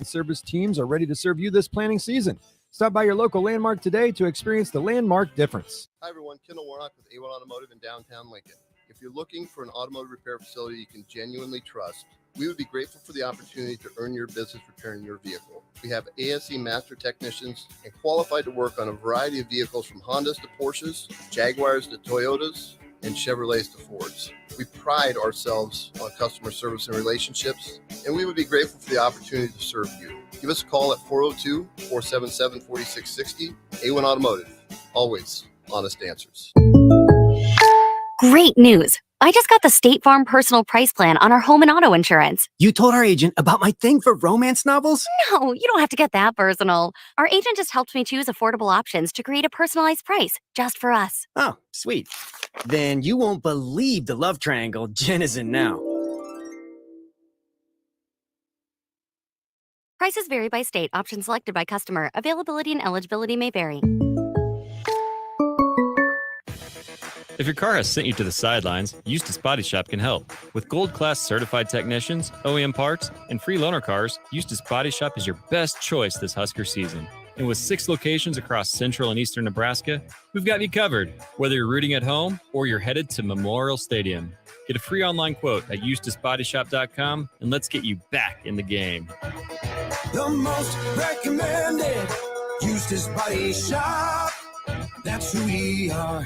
Service teams are ready to serve you this planning season. Stop by your local Landmark today to experience the Landmark difference. Hi, everyone. Kendall Warnock with A1 Automotive in downtown Lincoln. If you're looking for an automotive repair facility you can genuinely trust, we would be grateful for the opportunity to earn your business repairing your vehicle. We have ASE master technicians and qualified to work on a variety of vehicles from Hondas to Porsches, Jaguars to Toyotas, and Chevrolets to Fords. We pride ourselves on customer service and relationships, and we would be grateful for the opportunity to serve you. Give us a call at 402-477-4660. A1 Automotive, always honest answers. Great news. I just got the State Farm personal price plan on our home and auto insurance. You told our agent about my thing for romance novels? No, you don't have to get that personal. Our agent just helped me choose affordable options to create a personalized price just for us. Oh, sweet. Then you won't believe the love triangle Jen is in now. Prices vary by state. Options selected by customer. Availability and eligibility may vary. If your car has sent you to the sidelines, Eustace Body Shop can help. With gold-class certified technicians, OEM parts, and free loaner cars, Eustace Body Shop is your best choice this Husker season. And with 6 locations across central and eastern Nebraska, we've got you covered, whether you're rooting at home or you're headed to Memorial Stadium. Get a free online quote at EustaceBodyShop.com, and let's get you back in the game. The most recommended Eustace Body Shop. That's who we are.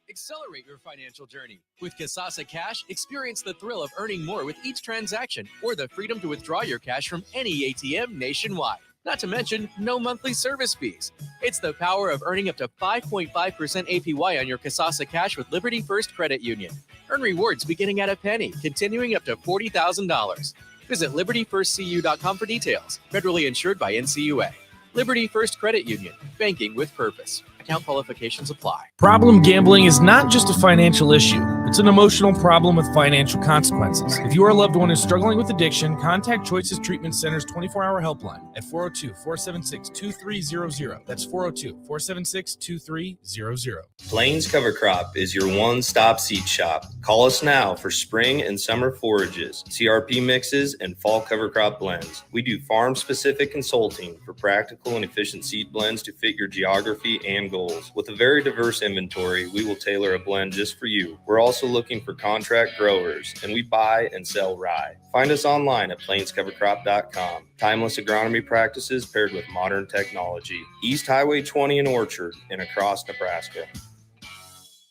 Accelerate your financial journey. With Kasasa Cash, experience the thrill of earning more with each transaction or the freedom to withdraw your cash from any ATM nationwide. Not to mention, no monthly service fees. It's the power of earning up to 5.5% APY on your Kasasa Cash with Liberty First Credit Union. Earn rewards beginning at a penny, continuing up to $40,000. Visit LibertyFirstCU.com for details. Federally insured by NCUA. Liberty First Credit Union. Banking with purpose. Account qualifications apply. Problem gambling is not just a financial issue. It's an emotional problem with financial consequences. If your loved one is struggling with addiction, contact Choices Treatment Center's 24-hour helpline at 402-476-2300. That's 402-476-2300. Plains Cover Crop is your one-stop seed shop. Call us now for spring and summer forages, CRP mixes, and fall cover crop blends. We do farm-specific consulting for practical and efficient seed blends to fit your geography and goals. With a very diverse inventory, we will tailor a blend just for you. We're also looking for contract growers, and we buy and sell rye. Find us online at plainscovercrop.com. Timeless agronomy practices paired with modern technology. East Highway 20 in Orchard and across Nebraska.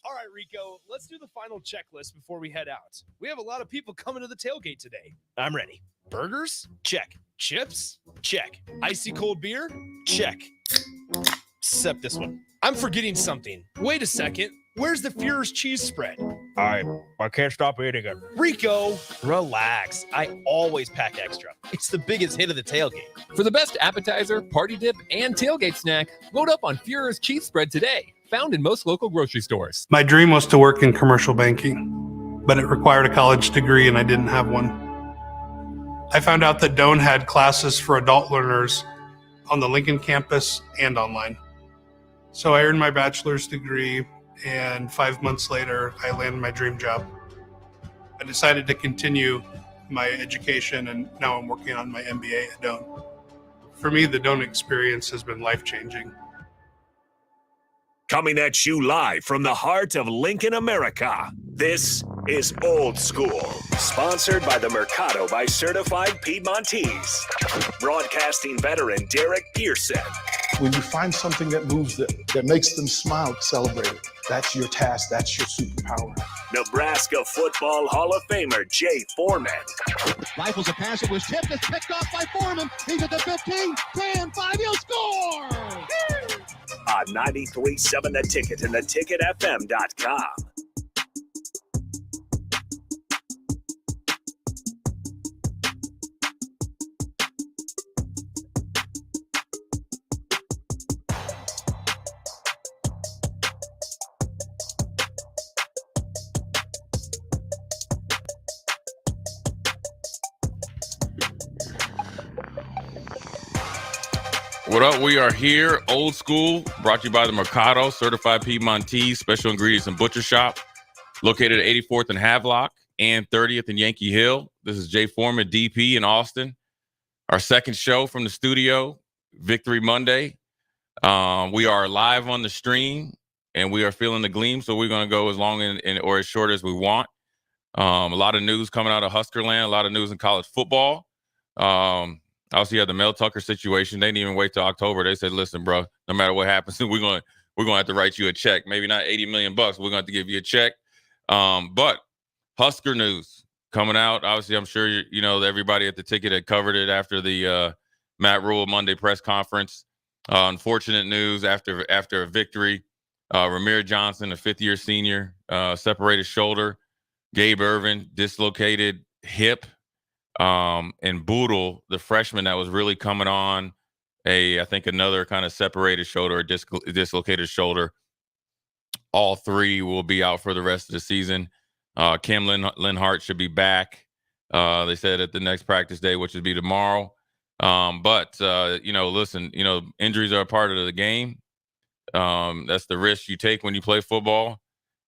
All right, Rico, let's do the final checklist before we head out. We have a lot of people coming to the tailgate today. I'm ready. Burgers? Check. Chips? Check. Icy cold beer? Check. Except this one. I'm forgetting something. Wait a second. Where's the Führer's cheese spread? I can't stop eating it. Rico, relax. I always pack extra. It's the biggest hit of the tailgate. For the best appetizer, party dip, and tailgate snack, load up on Führer's cheese spread today. Found in most local grocery stores. My dream was to work in commercial banking, but it required a college degree and I didn't have one. I found out that Doane had classes for adult learners on the Lincoln campus and online. So I earned my bachelor's degree, and 5 months later, I landed my dream job. I decided to continue my education, and now I'm working on my MBA at Doane. For me, the Doane experience has been life-changing. Coming at you live from the heart of Lincoln, America, this is Old School, sponsored by the Mercado by Certified Piedmontese. Broadcasting veteran Derek Pearson. When you find something that moves them, that makes them smile, celebrate it. That's your task. That's your superpower. Nebraska Football Hall of Famer Jay Foreman. Rifles a pass. It was tipped. It's picked off by Foreman. He's at the 15, 10, 5. He'll score! On 93.7 The Ticket and theticketfm.com. What up? We are here, Old School, brought to you by the Mercado, Certified Piedmontese, Special Ingredients and Butcher Shop, located at 84th and Havelock and 30th and Yankee Hill. This is Jay Foreman, DP in Austin. our second show from the studio, Victory Monday. We are live on the stream, and we are feeling the gleam, so we're going to go as long or as short as we want. A lot of news coming out of Husker land, a lot of news in college football. Obviously, you had the Mel Tucker situation. They didn't even wait till October. They said, listen, bro, no matter what happens, we're going to have to write you a check. Maybe not $80 million. We're going to have to give you a check. But Husker news coming out. Obviously, I'm sure everybody at the ticket had covered it after the Matt Rule Monday press conference. Unfortunate news after a victory. Ramir Johnson, a fifth-year senior, separated shoulder. Gabe Irvin, dislocated hip. And Boodle, the freshman that was really coming on, I think another kind of separated shoulder or dislocated shoulder. All three will be out for the rest of the season. Cam Linhart should be back. They said at the next practice day, which would be tomorrow. But listen, injuries are a part of the game. That's the risk you take when you play football.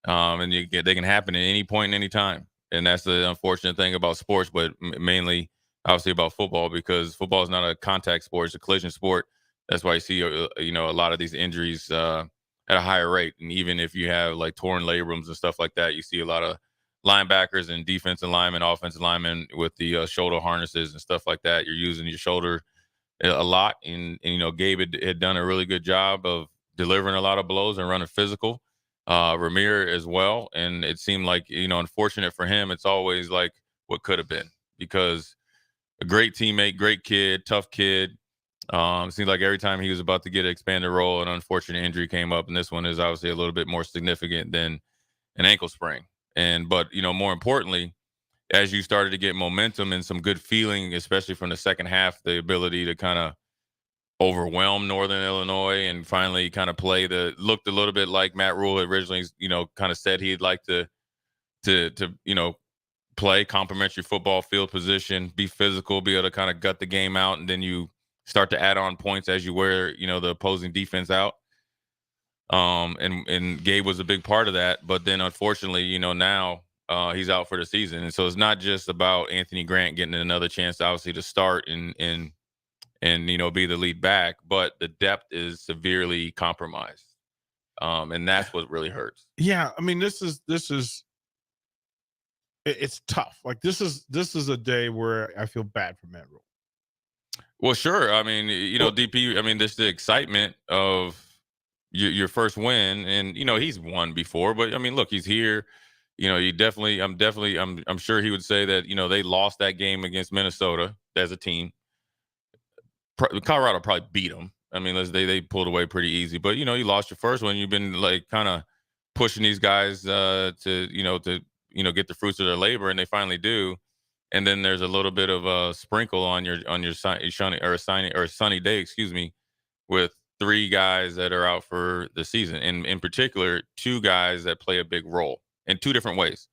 And they can happen at any point and any time. And that's the unfortunate thing about sports, but mainly, obviously, about football, because football is not a contact sport; it's a collision sport. That's why you see, a lot of these injuries at a higher rate. And even if you have like torn labrums and stuff like that, you see a lot of linebackers and defensive linemen, offensive linemen with the shoulder harnesses and stuff like that. You're using your shoulder a lot, and Gabe had done a really good job of delivering a lot of blows and running physical. Ramir as well, and it seemed like unfortunate for him. It's always like what could have been, because a great teammate, great kid, tough kid. Seemed like every time he was about to get an expanded role, an unfortunate injury came up, and this one is obviously a little bit more significant than an ankle sprain. But more importantly, as you started to get momentum and some good feeling, especially from the second half, the ability to kind of overwhelm Northern Illinois and finally kind of looked a little bit like Matt Rule originally, kind of said he'd like to play complementary football, field position, be physical, be able to kind of gut the game out, and then you start to add on points as you wear, the opposing defense out. And Gabe was a big part of that, but then unfortunately, now he's out for the season, and so it's not just about Anthony Grant getting another chance, obviously, to start and be the lead back, but the depth is severely compromised. And that's what really hurts. Yeah. I mean, it's tough. Like this is a day where I feel bad for Matt Rule. Well, sure. I mean, DP, I mean, there's the excitement of your first win, and, he's won before, but I mean, look, he's here. I'm sure he would say that, they lost that game against Minnesota as a team. Colorado probably beat them. I mean, they pulled away pretty easy, but you lost your first one. You've been like kind of pushing these guys to get the fruits of their labor, and they finally do. And then there's a little bit of a sprinkle on your sunny day, excuse me, with three guys that are out for the season, and in particular, two guys that play a big role in two different ways.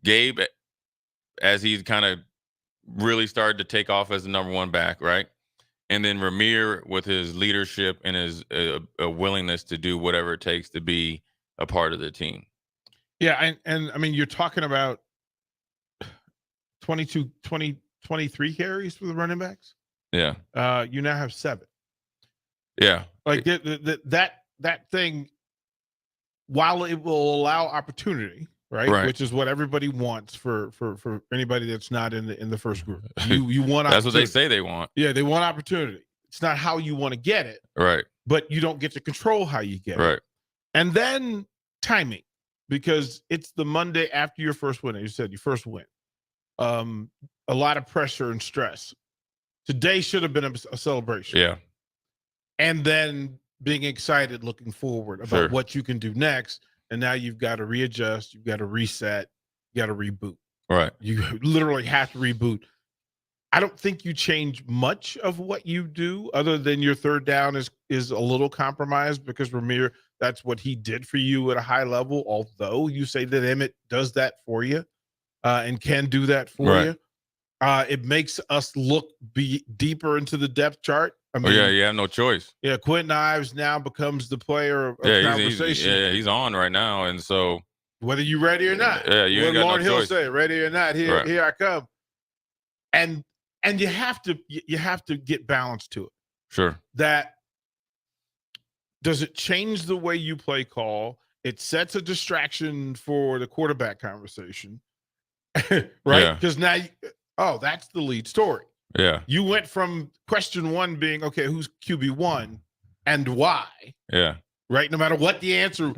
Gabe, as he's kind of really started to take off as the number one back, right? And then Ramir with his leadership and his a willingness to do whatever it takes to be a part of the team. Yeah, and I mean, you're talking about 23 carries for the running backs. Yeah. You now have 7. Yeah. Like that thing, while it will allow opportunity, right? Which is what everybody wants for anybody that's not in the first group. You want that's what they say they want. Yeah, they want opportunity. It's not how you want to get it. Right. But you don't get to control how you get it. Right. And then timing, because it's the Monday after your first win. You said your first win. A lot of pressure and stress. Today should have been a celebration. Yeah. And then being excited, looking forward about what you can do next. And now you've got to readjust, you've got to reset, you got to reboot. Right. You literally have to reboot. I don't think you change much of what you do, other than your third down is a little compromised, because Ramir, that's what he did for you at a high level. Although you say that Emmett does that for you and can do that for you. It makes us look deeper into the depth chart. I mean, you have no choice. Yeah, Quentin Ives now becomes the player of conversation. He's on right now, and so whether you're ready or not, you ain't got Lauren no Hill choice. say, ready or not, here I come. And And you have to get balance to it. Sure. That does it change the way you play call? It sets a distraction for the quarterback conversation, right? Because now, that's the lead story. Yeah. You went from question one being, okay, who's QB1 and why? Yeah. Right. No matter what the answer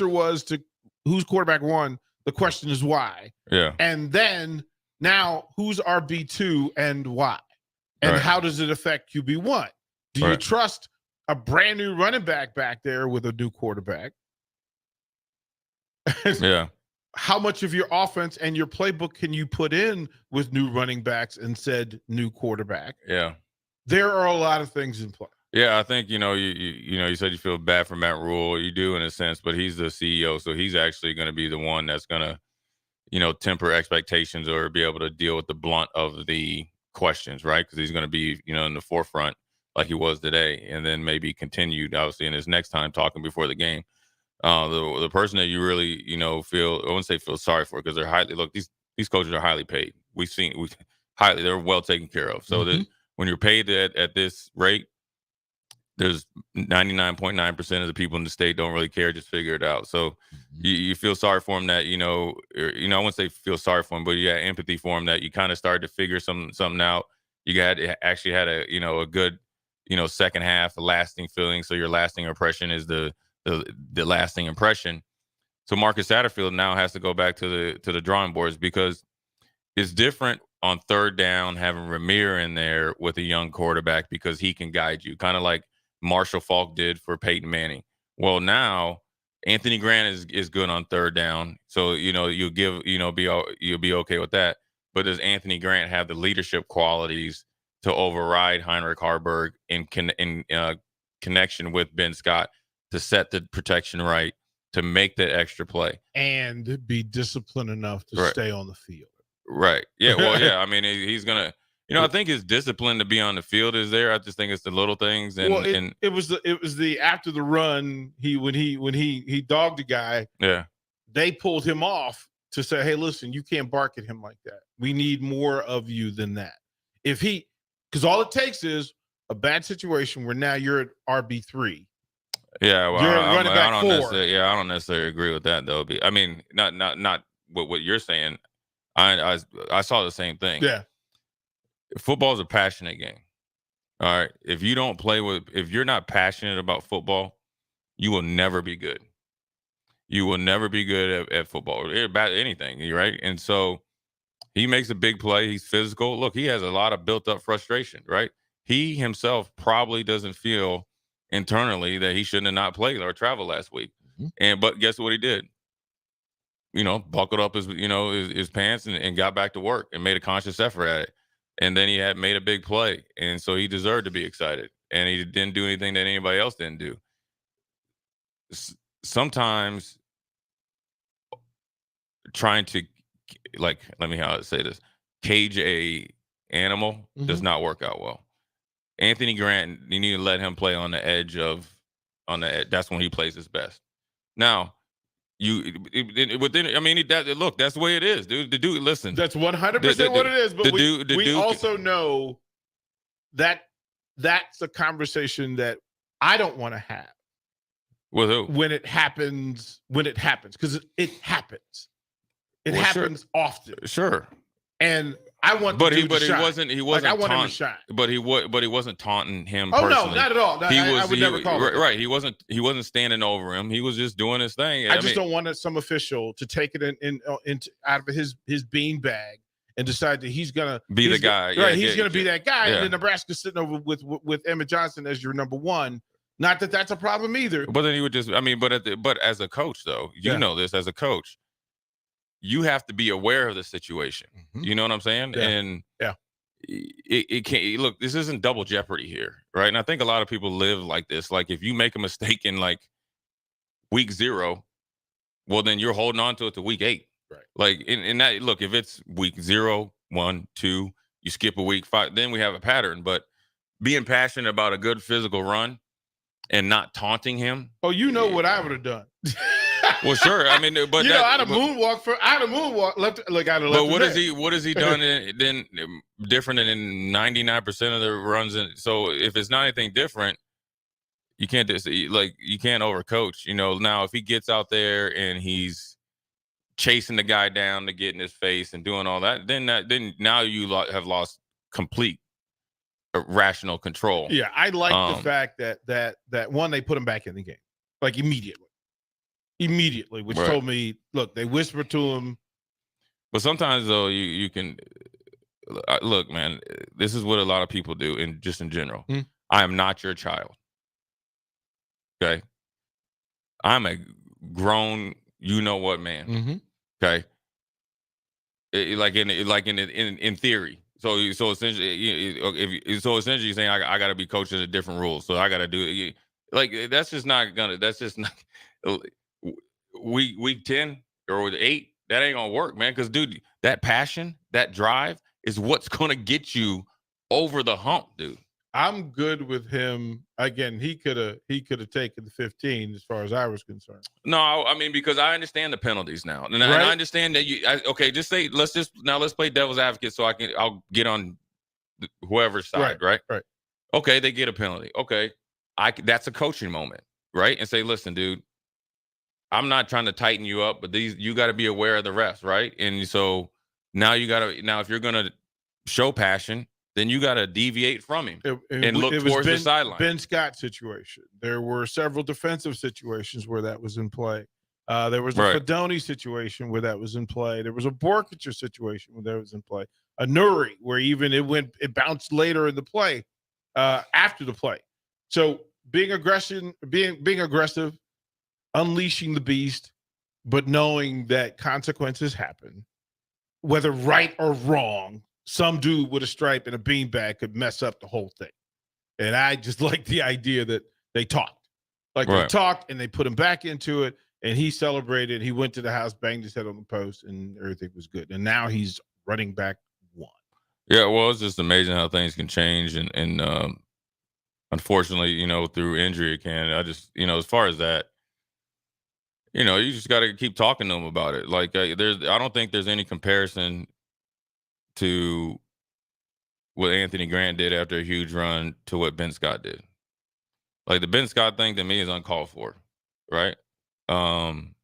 was to who's quarterback one, the question is why. Yeah. And then now who's RB2 and why? And how does it affect QB1? Do you trust a brand new running back there with a new quarterback? Yeah. How much of your offense and your playbook can you put in with new running backs and said new quarterback? Yeah. There are a lot of things in play. Yeah, I think, you said you feel bad for Matt Rule. You do in a sense, but he's the CEO, so he's actually going to be the one that's going to, temper expectations or be able to deal with the blunt of the questions, right? Because he's going to be, in the forefront like he was today, and then maybe continued, obviously, in his next time talking before the game. The person that you really, feel, I wouldn't say feel sorry for, because they're highly, look, these coaches are highly paid. They're well taken care of. So that when you're paid at this rate, there's 99.9% of the people in the state don't really care, just figure it out. So you feel sorry for him that, I wouldn't say feel sorry for him, but you had empathy for him that you kind of started to figure something out. You actually had a good, second half, a lasting feeling. So your lasting impression is the lasting impression. So Marcus Satterfield now has to go back to the drawing boards, because it's different on third down having Ramir in there with a young quarterback, because he can guide you, kind of like Marshall Faulk did for Peyton Manning. Well, now Anthony Grant is good on third down, so you'll be okay with that. But does Anthony Grant have the leadership qualities to override Heinrich Harburg in connection with Ben Scott to set the protection right, to make that extra play, and be disciplined enough to stay on the field? Right. Yeah. Well, yeah. I mean, he's gonna. I think his discipline to be on the field is there. I just think it's the little things. And it was the after the run, when he dogged the guy. Yeah. They pulled him off to say, hey, listen, you can't bark at him like that. We need more of you than that. Because all it takes is a bad situation where now you're at RB3. Yeah, well, you're running back 4. I don't necessarily agree with that though. I mean, not what you're saying. I saw the same thing. Yeah. Football is a passionate game. All right. If you're not passionate about football, you will never be good. You will never be good at football or about anything, right? And so he makes a big play. He's physical. Look, he has a lot of built-up frustration, right? He himself probably doesn't feel internally that he shouldn't have not played or traveled last week. But guess what he did? Buckled up his pants and got back to work and made a conscious effort at it. And then he had made a big play. And so he deserved to be excited. And he didn't do anything that anybody else didn't do. Sometimes trying to, how to say this, cage a animal does not work out well. Anthony Grant, you need to let him play on the edge. That's when he plays his best. Now, that's the way it is, dude. The dude, listen. That's 100% what it is. But we also know that that's a conversation that I don't want to have. With who? When it happens, because it happens. It happens often. Sure. And I want, he wasn't. I want him to shine. But he wasn't taunting him. Oh personally. no, not at all. I would never call it. Right. He wasn't standing over him. He was just doing his thing. I just don't want some official to take it out of his beanbag and decide that he's gonna be the guy. Right. He's gonna be that guy. Yeah. And then Nebraska's sitting over with Emmett Johnson as your number one. Not that that's a problem either. But then he would just. But as a coach, though, you know this as a coach. You have to be aware of the situation. You know what I'm saying? Yeah. And yeah, it can't look. This isn't double jeopardy here, right? And I think a lot of people live like this. Like if you make a mistake in like week 0, well then you're holding on to it to week 8, right? Like in that look, if it's week 0, 1, 2, you skip a week 5, then we have a pattern. But being passionate about a good physical run and not taunting him. Oh, what I would have done. Well, sure. I mean, but you know, I'd have moonwalk left. Look, I'd have left. But what has he done then different than 99% of the runs? So if it's not anything different, you can't you can't overcoach. You know, now if he gets out there and he's chasing the guy down to get in his face and doing all that, then now you have lost complete rational control. Yeah, I like the fact that one, they put him back in the game like immediately, which told me, look, they whispered to him. But sometimes though, you can look, man. This is what a lot of people do, and just in general. I am not your child. Okay, I'm a grown, you know what, man. Okay, in theory. So essentially, essentially, you're saying I got to be coached at a different rules. So I got to do it. Like that's just not gonna. That's just not. Week 10 or 8, that ain't gonna work, man. Because dude, that passion, that drive is what's gonna get you over the hump, dude. I'm good with him. Again, he could have taken the 15 as far as I was concerned. No, I mean, because I understand the penalties now, and I understand that let's play devil's advocate, so I'll get on whoever's side, right? Okay, they get a penalty. Okay, that's a coaching moment, right? And say, listen, dude, I'm not trying to tighten you up, but you got to be aware of the refs, right? And so now if you're gonna show passion, then you got to deviate from him and look towards the sideline. Ben Scott situation. There were several defensive situations where that was in play. There was a Fedoni situation where that was in play. There was a Borkacher situation where that was in play. A Nuri where even it bounced later in the play, after the play. So being aggressive, unleashing the beast, but knowing that consequences happen, whether right or wrong. Some dude with a stripe and a beanbag could mess up the whole thing. And I just like the idea that they talked. They talked and they put him back into it, and he celebrated. He went to the house, banged his head on the post, and everything was good. And now he's running back 1. Yeah, well, it's just amazing how things can change. And unfortunately, you know, through injury, it can. I just, you know, as far as that, you know, you just got to keep talking to him about it. Like, I don't think there's any comparison to what Anthony Grant did after a huge run to what Ben Scott did. Like the Ben Scott thing to me is uncalled for, right? Doesn't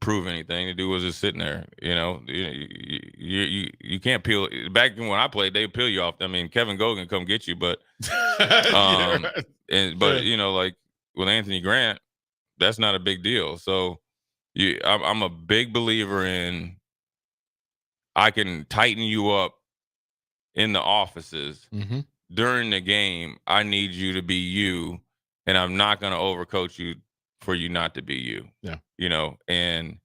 prove anything. The dude was just sitting there, you know. You can't peel. Back when I played, they peel you off. I mean, Kevin Gogan come get you, but you know, like with Anthony Grant, that's not a big deal. So I'm a big believer in. I can tighten you up in the offices during the game. I need you to be you, and I'm not going to overcoach you for you not to be you. Yeah. You know, and,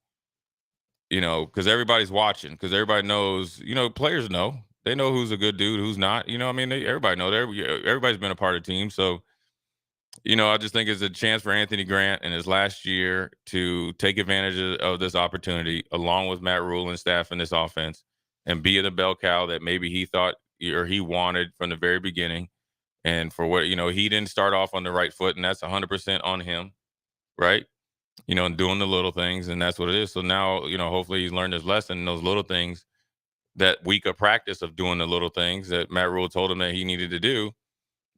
you know, because everybody's watching, because everybody knows, you know, players know. They know who's a good dude, who's not. You know, I mean, everybody knows. Everybody's been a part of the team. So, you know, I just think it's a chance for Anthony Grant in his last year to take advantage of this opportunity, along with Matt Rule and staff in this offense, and be the bell cow that maybe he thought or he wanted from the very beginning. And for what, you know, he didn't start off on the right foot, and that's 100% on him, right? You know, and doing the little things, and that's what it is. So now, you know, hopefully he's learned his lesson in those little things, that week of practice of doing the little things that Matt Rule told him that he needed to do.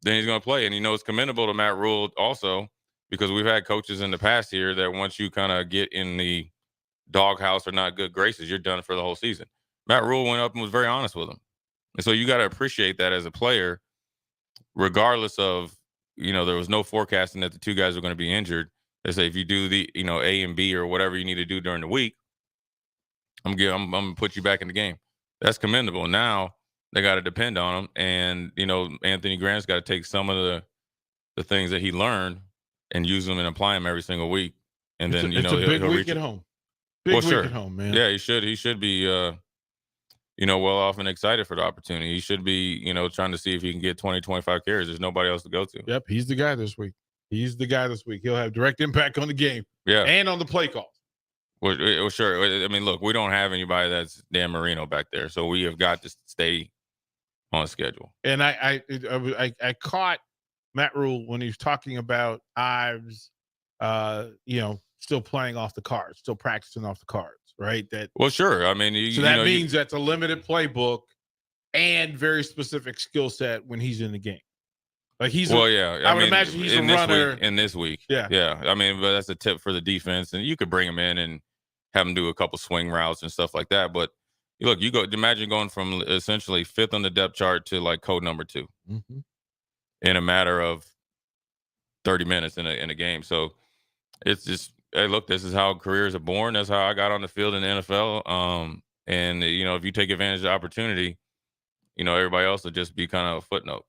Then he's going to play. And, you know, it's commendable to Matt Rule also, because we've had coaches in the past here that once you kind of get in the doghouse or not good graces, you're done for the whole season. Matt Rule went up and was very honest with him. And so you got to appreciate that as a player, regardless of, you know, there was no forecasting that the two guys were going to be injured. They say if you do the, you know, A and B or whatever you need to do during the week, I'm going to put you back in the game. That's commendable. Now, they got to depend on him, and you know Anthony Grant's got to take some of the things that he learned and use them and apply them every single week. And then it's a big week at home. Big week at home, man. Yeah, he should be you know, well off and excited for the opportunity. He should be, you know, trying to see if he can get 20, 25 carries. There's nobody else to go to. Yep, he's the guy this week. He'll have direct impact on the game. Yeah, and on the play calls. Well, sure. I mean, look, we don't have anybody that's Dan Marino back there, so we have got to stay on schedule. And I caught Matt Rule when he was talking about Ives, you know, still playing off the cards, still practicing off the cards, right? Well, sure. I mean, that means that's a limited playbook and very specific skill set when he's in the game. Like I would imagine he's a runner in this week. Yeah. I mean, but that's a tip for the defense, and you could bring him in and have him do a couple swing routes and stuff like that. But look, imagine going from essentially 5th on the depth chart to like code number 2 in a matter of 30 minutes in a game. So it's just, hey, look, this is how careers are born. That's how I got on the field in the NFL. And if you take advantage of the opportunity, everybody else will just be kind of a footnote.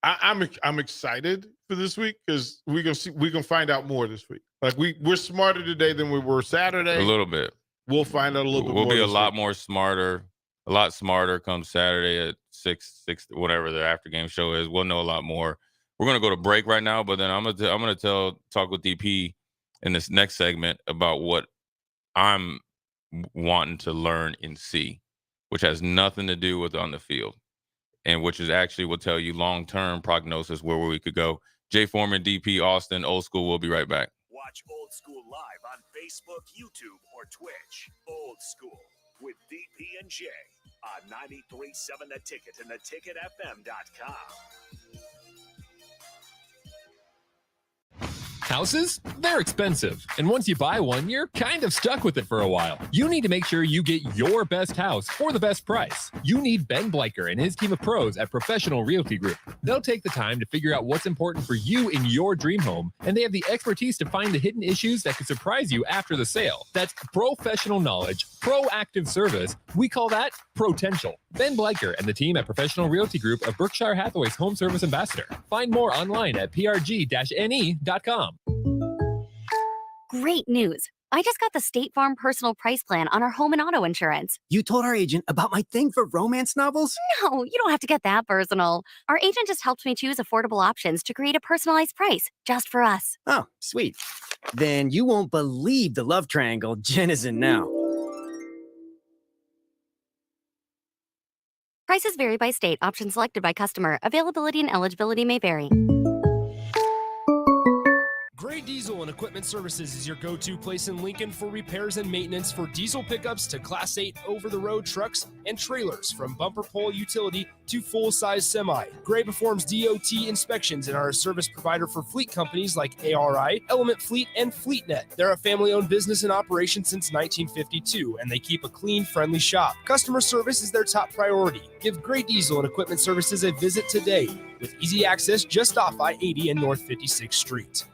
I'm excited for this week because we're gonna find out more this week. Like we're smarter today than we were Saturday. A little bit. We'll find out a little bit more. We'll be a lot smarter come Saturday at 6, whatever the after game show is. We'll know a lot more. We're gonna go to break right now, but then I'm gonna talk with DP in this next segment about what I'm wanting to learn and see, which has nothing to do with on the field, and which is actually will tell you long-term prognosis where we could go. Jay Foreman, DP, Austin, Old School. We'll be right back. Watch Old School live on Facebook, YouTube, or Twitch. Old School with DP and Jay on 93.7 The Ticket and theticketfm.com. Houses? They're expensive. And once you buy one, you're kind of stuck with it for a while. You need to make sure you get your best house for the best price. You need Ben Bleicher and his team of pros at Professional Realty Group. They'll take the time to figure out what's important for you in your dream home, and they have the expertise to find the hidden issues that could surprise you after the sale. That's professional knowledge, proactive service. We call that potential. Ben Bleicher and the team at Professional Realty Group of Berkshire Hathaway's home service ambassador. Find more online at prg-ne.com. Great news. I just got the State Farm personal price plan on our home and auto insurance. You told our agent about my thing for romance novels? No, you don't have to get that personal. Our agent just helped me choose affordable options to create a personalized price just for us. Oh, sweet. Then you won't believe the love triangle Jen is in now. Prices vary by state. Options selected by customer. Availability and eligibility may vary. Gray Diesel and Equipment Services is your go-to place in Lincoln for repairs and maintenance for diesel pickups to Class 8 over-the-road trucks and trailers, from bumper pole utility to full-size semi. Gray performs DOT inspections and are a service provider for fleet companies like ARI, Element Fleet, and FleetNet. They're a family-owned business in operation since 1952, and they keep a clean, friendly shop. Customer service is their top priority. Give Gray Diesel and Equipment Services a visit today, with easy access just off I-80 and North 56th Street.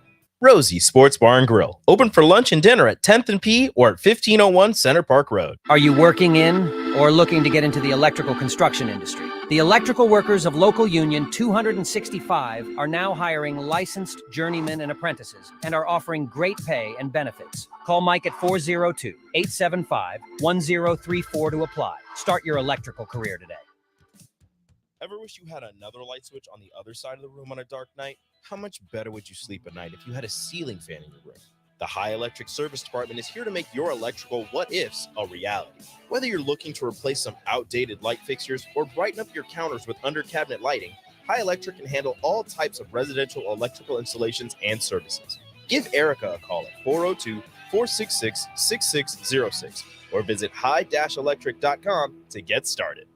Rosie Sports Bar and Grill. Open for lunch and dinner at 10th and P or at 1501 Center Park Road. Are you working in or looking to get into the electrical construction industry? The electrical workers of Local Union 265 are now hiring licensed journeymen and apprentices and are offering great pay and benefits. Call Mike at 402-875-1034 to apply. Start your electrical career today. Ever wish you had another light switch on the other side of the room on a dark night? How much better would you sleep at night if you had a ceiling fan in your room? The High Electric Service Department is here to make your electrical what-ifs a reality. Whether you're looking to replace some outdated light fixtures or brighten up your counters with under-cabinet lighting, High Electric can handle all types of residential electrical installations and services. Give Erica a call at 402-466-6606 or visit high-electric.com to get started.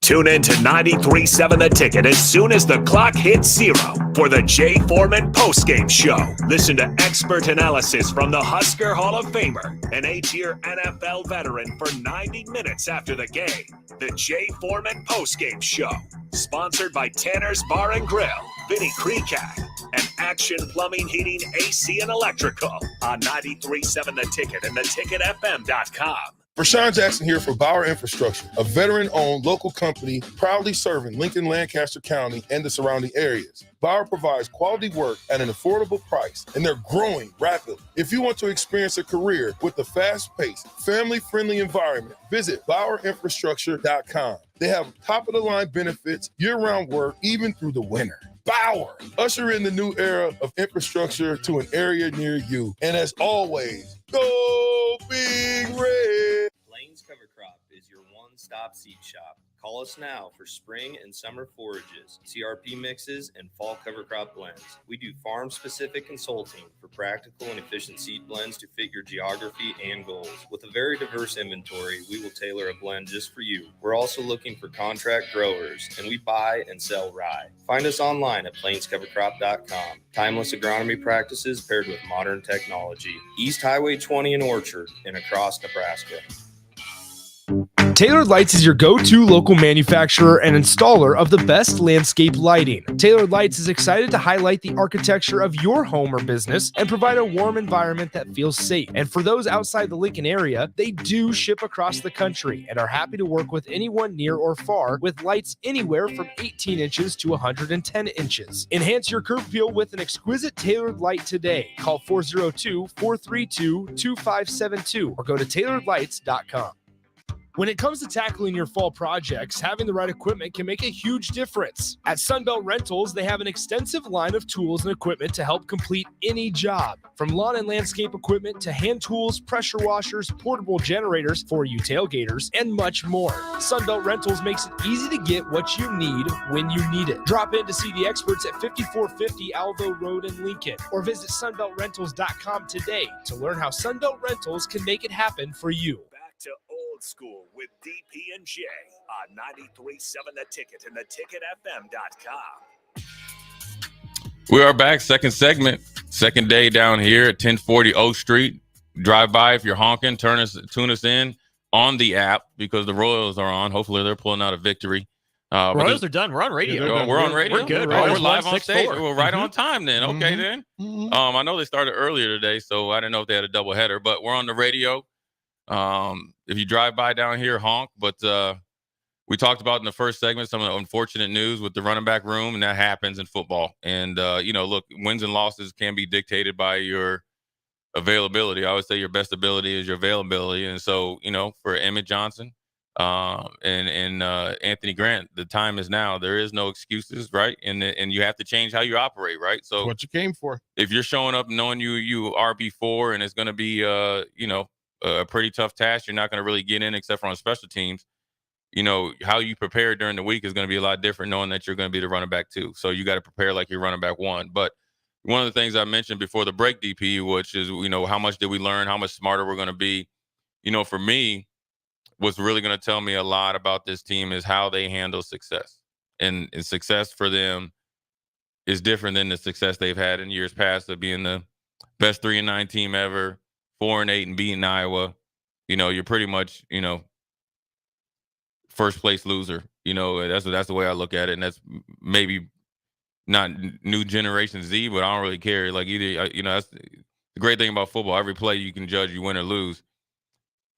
Tune in to 93.7 The Ticket as soon as the clock hits 0 for the Jay Foreman postgame show. Listen to expert analysis from the Husker Hall of Famer, an 8-year NFL veteran, for 90 minutes after the game. The Jay Foreman postgame show, sponsored by Tanner's Bar and Grill, Vinny Kreekak, and Action Plumbing, Heating, AC, and Electrical on 93.7 The Ticket and theticketfm.com. Rashawn Jackson here for Bauer Infrastructure, a veteran-owned local company proudly serving Lincoln, Lancaster County, and the surrounding areas. Bauer provides quality work at an affordable price, and they're growing rapidly. If you want to experience a career with a fast-paced, family-friendly environment, visit BauerInfrastructure.com. They have top-of-the-line benefits, year-round work, even through the winter. Bauer, usher in the new era of infrastructure to an area near you. And as always, go Big Red. Lane's Cover Crop is your one one-stop seed shop. Call us now for spring and summer forages, CRP mixes, and fall cover crop blends. We do farm-specific consulting for practical and efficient seed blends to fit your geography and goals. With a very diverse inventory, we will tailor a blend just for you. We're also looking for contract growers, and we buy and sell rye. Find us online at plainscovercrop.com. Timeless agronomy practices paired with modern technology. East Highway 20 in Orchard and across Nebraska. Tailored Lights is your go-to local manufacturer and installer of the best landscape lighting. Tailored Lights is excited to highlight the architecture of your home or business and provide a warm environment that feels safe. And for those outside the Lincoln area, they do ship across the country and are happy to work with anyone near or far with lights anywhere from 18 inches to 110 inches. Enhance your curb appeal with an exquisite Tailored Light today. Call 402-432-2572 or go to tailoredlights.com. When it comes to tackling your fall projects, having the right equipment can make a huge difference. At Sunbelt Rentals, they have an extensive line of tools and equipment to help complete any job. From lawn and landscape equipment to hand tools, pressure washers, portable generators for you tailgaters, and much more. Sunbelt Rentals makes it easy to get what you need when you need it. Drop in to see the experts at 5450 Alvo Road in Lincoln or visit sunbeltrentals.com today to learn how Sunbelt Rentals can make it happen for you. To Old School with DP and J on 93.7 The Ticket and theticketfm.com. We are back. Second segment, second day down here at 1040 O Street. Drive by if you're honking. Tune us in on the app because the Royals are on. Hopefully they're pulling out a victory. Royals are done. We're on radio. We're on radio. We're good. We're live on stage. 6-4. We're right on time then. Okay then. I know they started earlier today, so I didn't know if they had a doubleheader, but we're on the radio. If you drive by down here, honk. But we talked about in the first segment some of the unfortunate news with the running back room, and that happens in football. And look, wins and losses can be dictated by your availability. I always say your best ability is your availability. And so, for Emmett Johnson and Anthony Grant, the time is now. There is no excuses, right? And you have to change how you operate, right? So what you came for. If you're showing up knowing you RB4 and it's going to be a pretty tough task, you're not going to really get in except for on special teams. How you prepare during the week is going to be a lot different knowing that you're going to be the running back too. So you got to prepare like you're running back one. But one of the things I mentioned before the break, DP, which is, how much did we learn, how much smarter we're going to be, for me, what's really going to tell me a lot about this team is how they handle success. And success for them is different than the success they've had in years past of being the best 3-9 team ever, 4-8 and beating Iowa. You're pretty much, first place loser. That's the way I look at it. And that's maybe not new generation Z, but I don't really care. Like either, that's the great thing about football. Every play you can judge, you win or lose.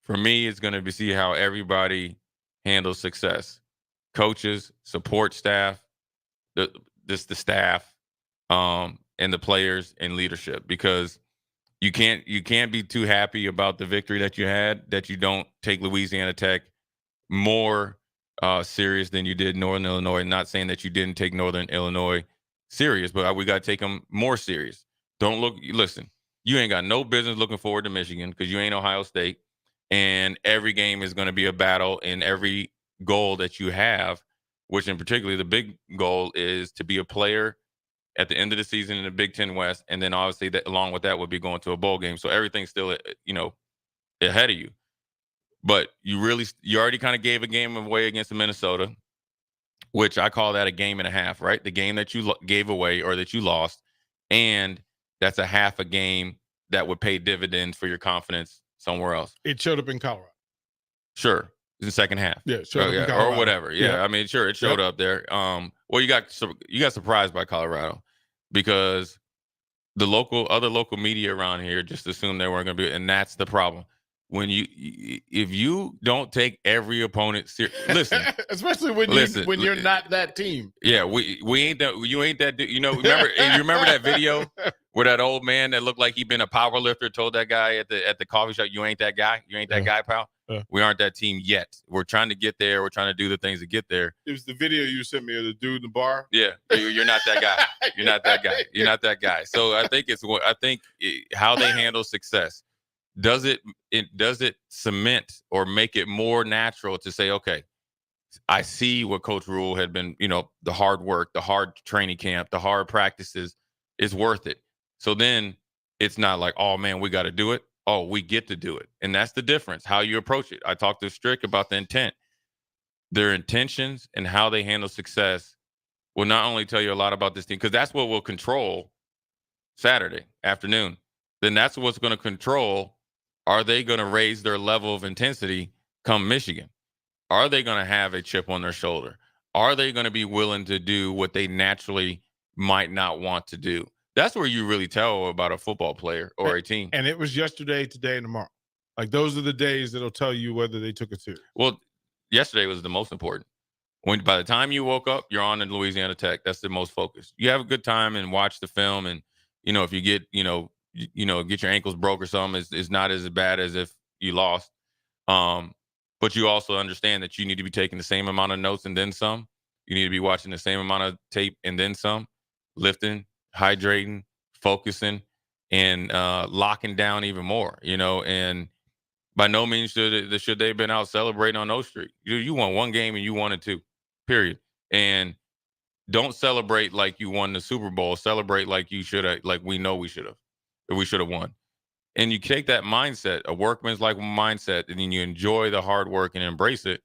For me, it's going to be see how everybody handles success. Coaches, support staff, the staff, and the players and leadership, because you can't be too happy about the victory that you had that you don't take Louisiana Tech more serious than you did Northern Illinois. Not saying that you didn't take Northern Illinois serious, but we got to take them more serious. Listen, you ain't got no business looking forward to Michigan because you ain't Ohio State, and every game is going to be a battle, and every goal that you have, which in particular the big goal is to be a player at the end of the season in the Big Ten West, and then obviously that along with that would be going to a bowl game. So everything's still, ahead of you. But you already kind of gave a game away against Minnesota, which I call that a game and a half, right? The game that you gave away or that you lost, and that's a half a game that would pay dividends for your confidence somewhere else. It showed up in Colorado. Sure. In the second half. Yeah, showed up in Colorado. Or whatever. Yeah. I mean, sure, it showed up there. Well, you got surprised by Colorado because the other local media around here just assumed they weren't going to be, and that's the problem. If you don't take every opponent listen, especially when you're not that team. Yeah, we ain't that. You ain't that. Remember that video where that old man that looked like he'd been a power lifter told that guy at the coffee shop, "You ain't that guy. You ain't that guy, pal." We aren't that team yet. We're trying to get there. We're trying to do the things to get there. It was the video you sent me of the dude in the bar. Yeah, you're not that guy. You're not that guy. You're not that guy. So I think how they handle success. does it cement or make it more natural to say, okay, I see what Coach Rule had been, the hard work, the hard training camp, the hard practices is worth it. So then it's not like, oh man, we got to do it. Oh, we get to do it. And that's the difference, how you approach it. I talked to Strick about the intent. Their intentions and how they handle success will not only tell you a lot about this team, because that's what will control Saturday afternoon. Then that's what's going to control, are they going to raise their level of intensity come Michigan? Are they going to have a chip on their shoulder? Are they going to be willing to do what they naturally might not want to do? That's where you really tell about a football player or a team. And it was yesterday, today, and tomorrow. Like, those are the days that'll tell you whether they took it serious. Well, yesterday was the most important. When by the time you woke up, you're on in Louisiana Tech. That's the most focused. You have a good time and watch the film, and if you get get your ankles broke or something, it's not as bad as if you lost. But you also understand that you need to be taking the same amount of notes and then some. You need to be watching the same amount of tape and then some, lifting, hydrating, focusing, and locking down even more, and by no means should they have been out celebrating on no streak. You won one game and you won it too, period. And don't celebrate like you won the Super Bowl. Celebrate like you should have, like we know we should have, or we should have won. And you take that mindset, a workman's like mindset, and then you enjoy the hard work and embrace it.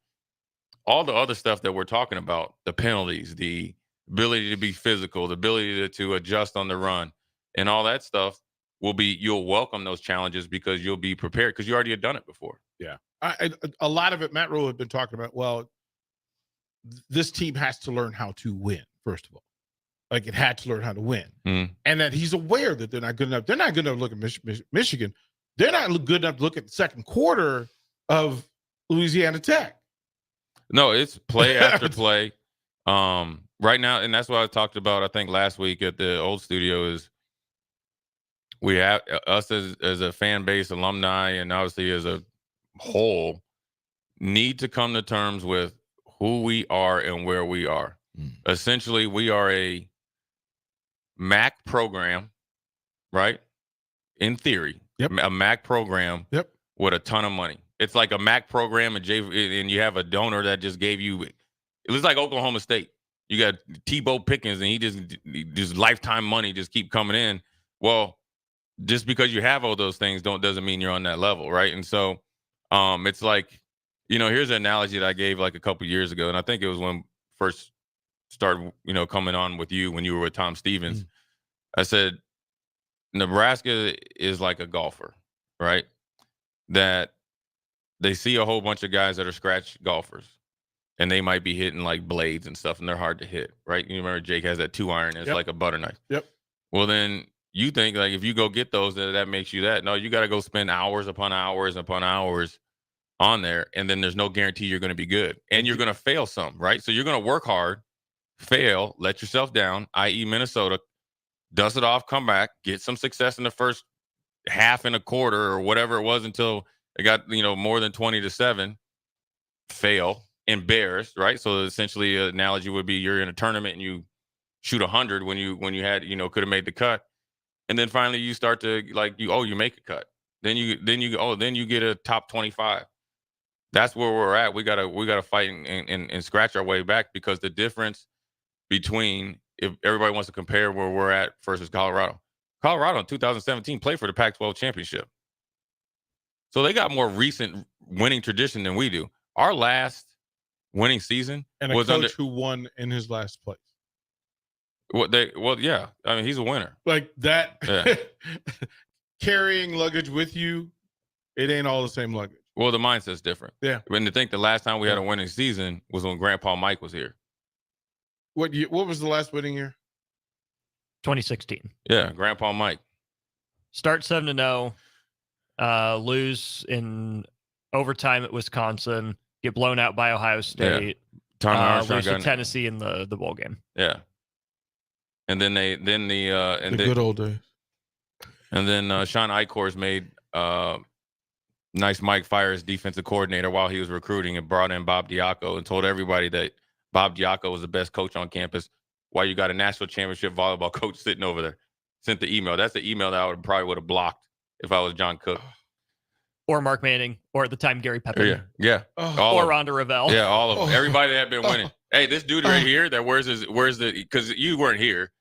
All the other stuff that we're talking about, the penalties, the ability to be physical, the ability to adjust on the run, and all that stuff you'll welcome those challenges because you'll be prepared because you already had done it before. Yeah. A lot of it, Matt Rule had been talking about, well, this team has to learn how to win, first of all. Like, it had to learn how to win. Mm. And that he's aware that they're not good enough. They're not good enough to look at Michigan. They're not good enough to look at the second quarter of Louisiana Tech. No, it's play after play. Right now, and that's what I talked about, I think, last week at the old studio, is we have us as a fan base, alumni, and obviously as a whole, need to come to terms with who we are and where we are. Essentially, we are a MAC program, right? In theory, a MAC program with a ton of money. It's like a MAC program, and you have a donor that just gave you. It looks like Oklahoma State. You got Tebow Pickens, and he just lifetime money just keep coming in. Well, just because you have all those things doesn't mean you're on that level, right? And so, it's like, here's an analogy that I gave like a couple years ago, and I think it was when first started, coming on with you when you were with Tom Stevens. I said, Nebraska is like a golfer, right? That they see a whole bunch of guys that are scratch golfers, and they might be hitting like blades and stuff, and they're hard to hit, right? You remember Jake has that 2-iron. It's like a butter knife. Yep. Well, then you think like if you go get those, that makes you that. No, you got to go spend hours upon hours upon hours on there, and then there's no guarantee you're going to be good, and you're going to fail some, right? So you're going to work hard, fail, let yourself down, i.e. Minnesota, dust it off, come back, get some success in the first half and a quarter or whatever it was until it got, more than 20-7, fail, embarrassed, right? So essentially an analogy would be you're in a tournament and you shoot 100 when you had, could have made the cut. And then finally you start to you make a cut. Then you get a top 25. That's where we're at. We gotta fight and scratch our way back, because the difference between, if everybody wants to compare where we're at versus Colorado in 2017 played for the Pac-12 championship. So they got more recent winning tradition than we do. Our last winning season and a was coach who won in his last place. Yeah. I mean, he's a winner. Like that. Yeah. Carrying luggage with you, it ain't all the same luggage. Well, the mindset's different. Yeah. When to think the last time we had a winning season was when Grandpa Mike was here. What was the last winning year? 2016. Yeah, Grandpa Mike. Start 7-0, lose in overtime at Wisconsin, get blown out by Ohio State, lose to Tennessee in the bowl game. Yeah. And then the good old days. And then Sean Eichhorst made nice Mike fire his defensive coordinator while he was recruiting, and brought in Bob Diaco and told everybody that Bob Diaco was the best coach on campus. Why you got a national championship volleyball coach sitting over there? Sent the email. That's the email that I probably would have blocked if I was John Cook. or Mark Manning, or at the time Gary Pepper. Yeah. All Or of them. Ronda Revelle. Yeah, all of them. Everybody that had been winning. Hey, this dude right here that wears because you weren't here.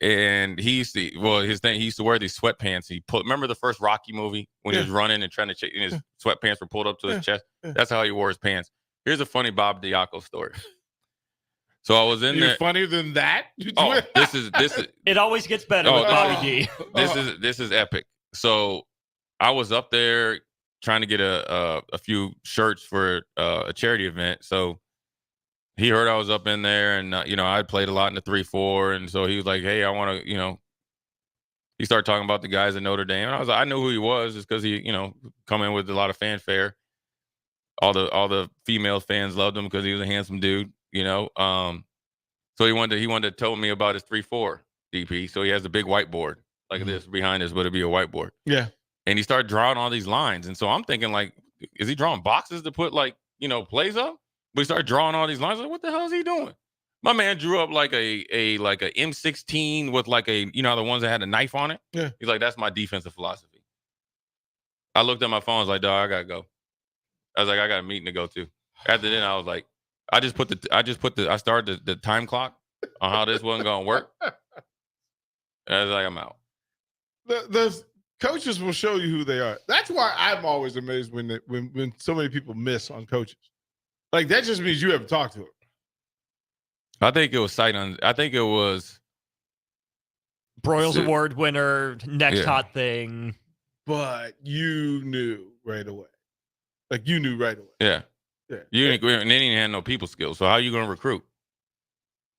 And he used to, he used to wear these sweatpants. Remember the first Rocky movie when he was running and trying to, and his sweatpants were pulled up to his chest? That's how he wore his pants. Here's a funny Bob Diaco story. So I was in You're there. Funnier than that? This is. It always gets better with Bobby D. This is epic. So I was up there trying to get a few shirts for a charity event. So he heard I was up in there, and I played a lot in the 3-4, and so he was like, "Hey, I want to," He started talking about the guys at Notre Dame, and I knew who he was just because he, come in with a lot of fanfare. All the female fans loved him because he was a handsome dude, So he wanted to tell me about his 3-4 DP. So he has a big whiteboard like this behind us, but it'd be a whiteboard. Yeah. And he started drawing all these lines, and so I'm thinking like, is he drawing boxes to put plays up? But he started drawing all these lines. Like, what the hell is he doing? My man drew up like a M16 with the ones that had a knife on it. Yeah. He's like, that's my defensive philosophy. I looked at my phone. I was like, dog, I gotta go. I was like, I got a meeting to go to. After then, I was like, I started the time clock on how this wasn't gonna work. And I was like, I'm out. The coaches will show you who they are. That's why I'm always amazed when so many people miss on coaches. Like, that just means you haven't talked to him. I think it was I think it was Broyles Award winner, next hot thing. But you knew right away. Like, you knew right away. Yeah. Yeah. You didn't, and they didn't have no people skills. So how are you going to recruit?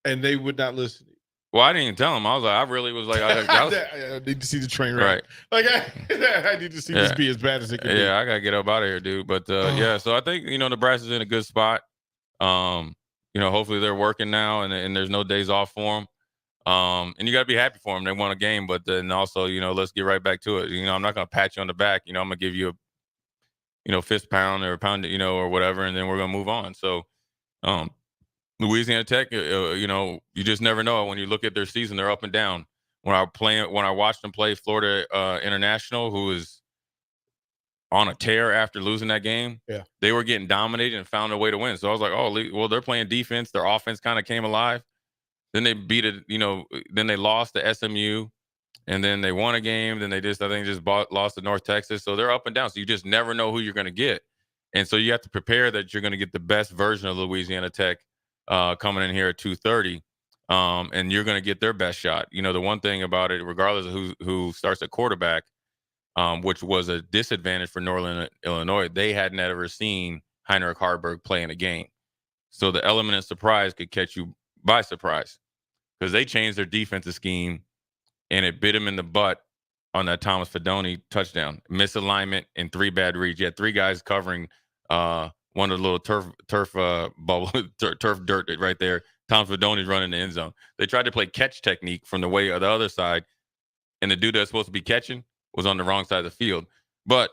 And they would not listen to you. Well, I didn't even tell them. I was like, I really was like, I need to see the train wreck. Right. Like, I need to see this be as bad as it can be. Yeah, I got to get up out of here, dude. But so I think, Nebraska's in a good spot. Hopefully they're working now and there's no days off for them. And you got to be happy for them. They won a game, but then also, let's get right back to it. I'm not going to pat you on the back. I'm going to give you a fist pound or a pound, or whatever, and then we're going to move on. So, Louisiana Tech, you just never know. When you look at their season, they're up and down. When I watched them play Florida International, who was on a tear after losing that game, they were getting dominated and found a way to win. So I was like, oh, well, they're playing defense. Their offense kind of came alive. Then they beat it, then they lost to SMU, and then they won a game. Then they lost to North Texas. So they're up and down. So you just never know who you're going to get. And so you have to prepare that you're going to get the best version of Louisiana Tech coming in here at 2:30, and you're going to get their best shot. The one thing about it, regardless of who starts at quarterback, which was a disadvantage for Northern Illinois, they hadn't ever seen Heinrich Harburg play in a game. So the element of surprise could catch you by surprise because they changed their defensive scheme, and it bit them in the butt on that Thomas Fedoni touchdown. Misalignment and 3 bad reads. You had 3 guys covering one of the little turf bubble, turf dirt right there. Thomas Fedoni's running the end zone. They tried to play catch technique from the way of the other side, and the dude that's supposed to be catching was on the wrong side of the field. But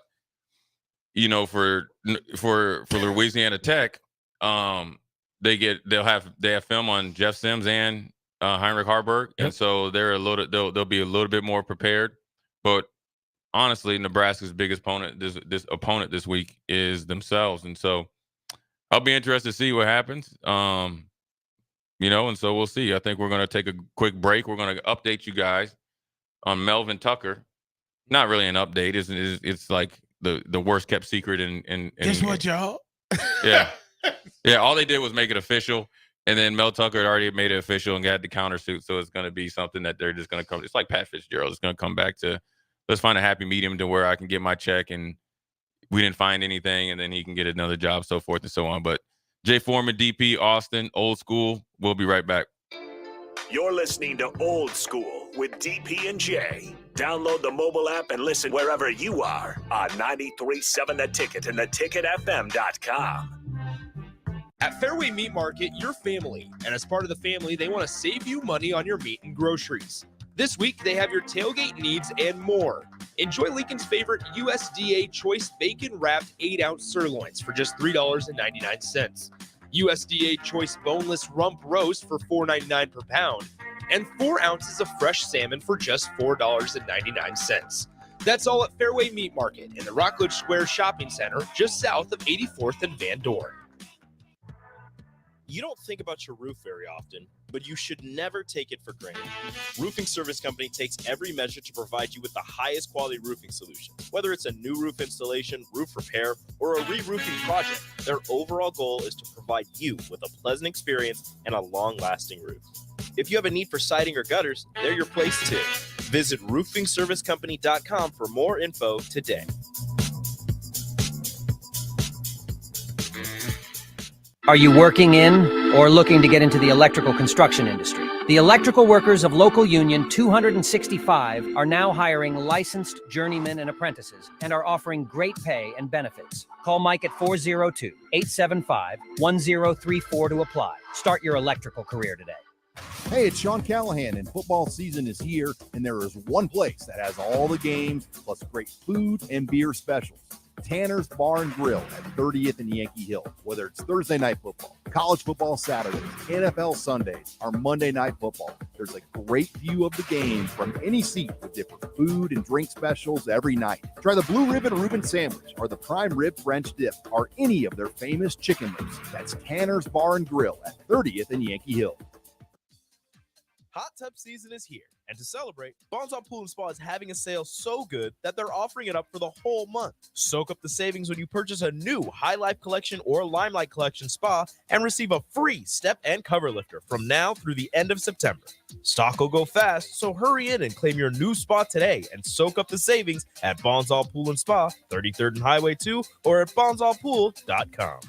for Louisiana Tech, they have film on Jeff Sims and Heinrich Harburg, and so they'll be a little bit more prepared. But honestly, Nebraska's biggest opponent this week is themselves, and so I'll be interested to see what happens. And so we'll see. I think we're going to take a quick break. We're going to update you guys on Melvin Tucker. Not really an update. It's like the worst kept secret in guess what, y'all? Yeah. Yeah, all they did was make it official, and then Mel Tucker had already made it official and got the countersuit, so it's going to be something that they're just going to come. It's like Pat Fitzgerald. It's going to come back to, let's find a happy medium to where I can get my check, and we didn't find anything, and then he can get another job, so forth and so on. But Jay Foreman, DP, Austin, Old School. We'll be right back. You're listening to Old School with DP and J. Download the mobile app and listen wherever you are on 93.7 The Ticket and theticketfm.com. At Fairway Meat Market, you're family. And as part of the family, they want to save you money on your meat and groceries. This week, they have your tailgate needs and more. Enjoy Lincoln's favorite USDA Choice Bacon Wrapped 8-ounce sirloins for just $3.99. USDA Choice Boneless Rump Roast for $4.99 per pound. And 4 ounces of fresh salmon for just $4.99. That's all at Fairway Meat Market in the Rockledge Square Shopping Center, just south of 84th and Van Dorn. You don't think about your roof very often, but you should never take it for granted. Roofing Service Company takes every measure to provide you with the highest quality roofing solution. Whether it's a new roof installation, roof repair, or a re-roofing project, their overall goal is to provide you with a pleasant experience and a long-lasting roof. If you have a need for siding or gutters, they're your place too. Visit roofingservicecompany.com for more info today. Are you working in or looking to get into the electrical construction industry? The electrical workers of local union 265 are now hiring licensed journeymen and apprentices and are offering great pay and benefits. Call Mike at 402-875-1034 to apply. Start your electrical career today. Hey, it's Sean Callahan, and football season is here, and there is one place that has all the games, plus great food and beer specials. Tanner's Bar and Grill at 30th and Yankee Hill. Whether it's Thursday night football, college football Saturdays, NFL Sundays, or Monday night football, there's a great view of the game from any seat with different food and drink specials every night. Try the Blue Ribbon Reuben Sandwich or the Prime Rib French Dip or any of their famous chicken wings. That's Tanner's Bar and Grill at 30th and Yankee Hill. Hot tub season is here, and to celebrate, Bonzal Pool & Spa is having a sale so good that they're offering it up for the whole month. Soak up the savings when you purchase a new High Life Collection or Limelight Collection spa and receive a free step and cover lifter from now through the end of September. Stock will go fast, so hurry in and claim your new spa today and soak up the savings at Bonzal Pool & Spa, 33rd and Highway 2, or at bonzalpool.com.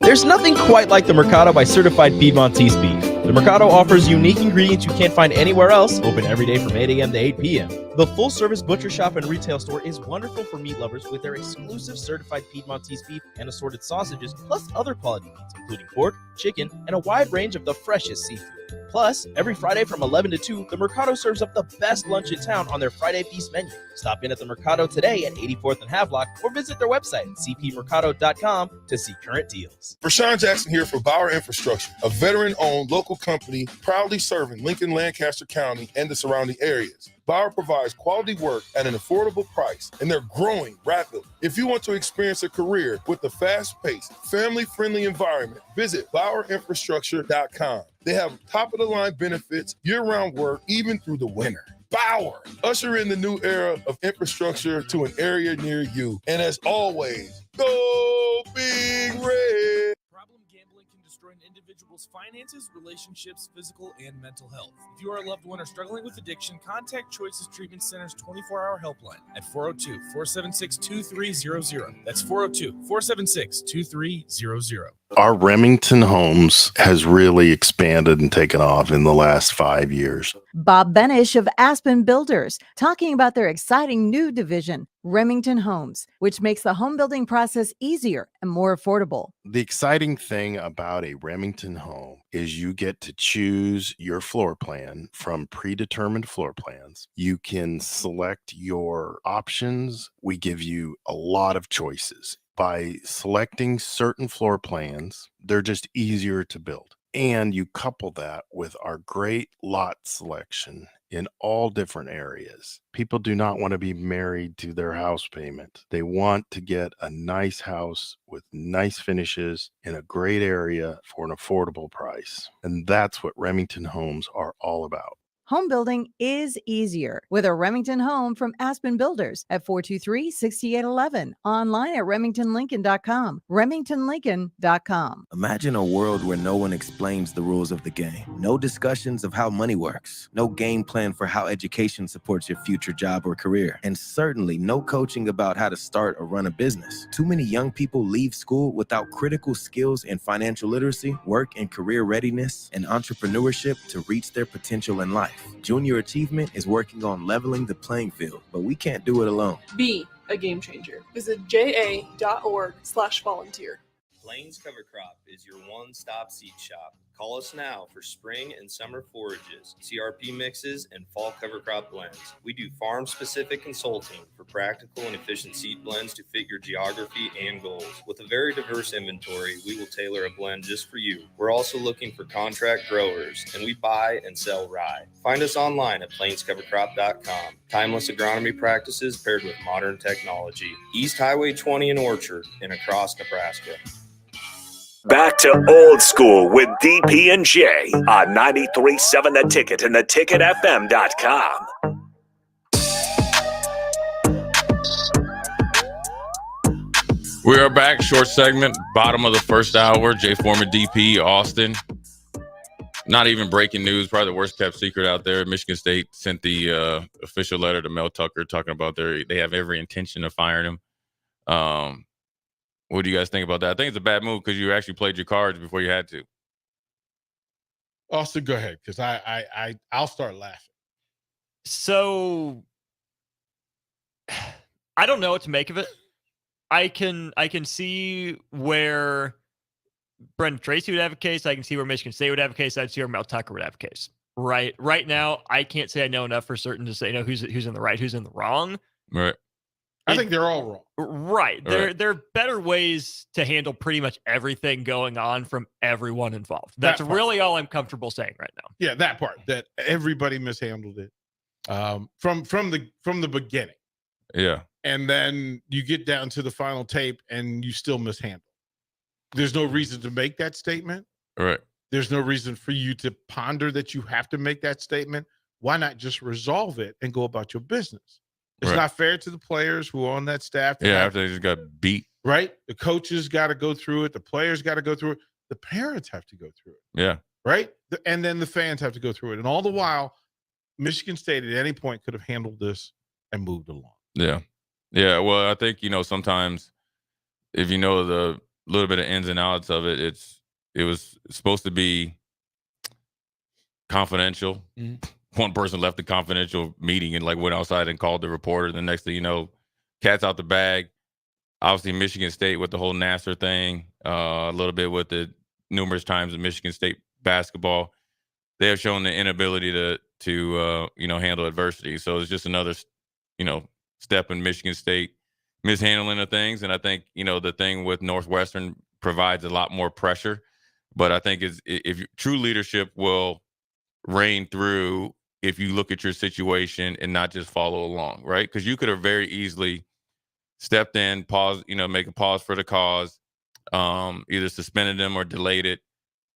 There's nothing quite like the Mercado by Certified Piedmontese beef. The Mercado offers unique ingredients you can't find anywhere else, open every day from 8 a.m. to 8 p.m. The full-service butcher shop and retail store is wonderful for meat lovers with their exclusive certified Piedmontese beef and assorted sausages, plus other quality meats, including pork, chicken, and a wide range of the freshest seafood. Plus, every Friday from 11 to 2, the Mercado serves up the best lunch in town on their Friday Feast menu. Stop in at the Mercado today at 84th and Havelock or visit their website at cpmercado.com to see current deals. Rashawn Jackson here for Bauer Infrastructure, a veteran-owned local company proudly serving Lincoln, Lancaster County, and the surrounding areas. Bauer provides quality work at an affordable price, and they're growing rapidly. If you want to experience a career with a fast-paced, family-friendly environment, visit BauerInfrastructure.com. They have top-of-the-line benefits, year-round work, even through the winter. Bauer, usher in the new era of infrastructure to an area near you. And as always, go Big Red. Problem gambling can destroy an individual's finances, relationships, physical, and mental health. If you or a loved one are struggling with addiction, contact Choices Treatment Center's 24-hour helpline at 402-476-2300. That's 402-476-2300. Our Remington Homes has really expanded and taken off in the last 5 years. Bob Benish of Aspen Builders talking about their exciting new division, Remington Homes, which makes the home building process easier and more affordable. The exciting thing about a Remington home is you get to choose your floor plan from predetermined floor plans. You can select your options. We give you a lot of choices. By selecting certain floor plans, they're just easier to build. And you couple that with our great lot selection in all different areas. People do not want to be married to their house payment. They want to get a nice house with nice finishes in a great area for an affordable price. And that's what Remington Homes are all about. Home building is easier with a Remington home from Aspen Builders at 423-6811. Online at remingtonlincoln.com. remingtonlincoln.com. Imagine a world where no one explains the rules of the game. No discussions of how money works. No game plan for how education supports your future job or career. And certainly no coaching about how to start or run a business. Too many young people leave school without critical skills in financial literacy, work and career readiness, and entrepreneurship to reach their potential in life. Junior Achievement is working on leveling the playing field, but we can't do it alone. Be a game changer. Visit ja.org/volunteer. Plains Cover Crop is your one-stop seed shop. Call us now for spring and summer forages, CRP mixes, and fall cover crop blends. We do farm-specific consulting for practical and efficient seed blends to fit your geography and goals. With a very diverse inventory, we will tailor a blend just for you. We're also looking for contract growers, and we buy and sell rye. Find us online at plainscovercrop.com. Timeless agronomy practices paired with modern technology. East Highway 20 in Orchard and across Nebraska. Back to Old School with DP and J on 93.7 The Ticket and theticketfm.com. We are back. Short segment, bottom of the first hour. Jay Foreman, DP, Austin. Not even breaking news, probably the worst kept secret out there. Michigan State sent the official letter to Mel Tucker talking about they have every intention of firing him. What do you guys think about that? I think it's a bad move because you actually played your cards before you had to. Austin, go ahead, because I'll start laughing. So I don't know what to make of it. I can see where Brendan Tracy would have a case. I can see where Michigan State would have a case. I'd see where Mel Tucker would have a case. Right now, I can't say I know enough for certain to say who's in the right, who's in the wrong. Right. I think they're all wrong. Right. There are better ways to handle pretty much everything going on from everyone involved. That's really all I'm comfortable saying right now. Yeah, that part, that everybody mishandled it from the beginning. Yeah. And then you get down to the final tape and you still mishandle. There's no reason to make that statement. Right. There's no reason for you to ponder that you have to make that statement. Why not just resolve it and go about your business? It's not fair to the players who are on that staff. Yeah, after they just got beat. Right? The coaches got to go through it. The players got to go through it. The parents have to go through it. Yeah. Right? And then the fans have to go through it. And all the while, Michigan State at any point could have handled this and moved along. Yeah. Yeah. Well, I think, sometimes if you know the little bit of ins and outs of it, it was supposed to be confidential. Mm-hmm. One person left the confidential meeting and went outside and called the reporter. The next thing you know, cat's out the bag. Obviously, Michigan State with the whole Nassar thing, a little bit with the numerous times in Michigan State basketball, they have shown the inability to handle adversity. So it's just another, step in Michigan State mishandling of things. And I think, the thing with Northwestern provides a lot more pressure. But I think if true leadership will reign through if you look at your situation and not just follow along, right? Because you could have very easily stepped in, pause, make a pause for the cause, either suspended them or delayed it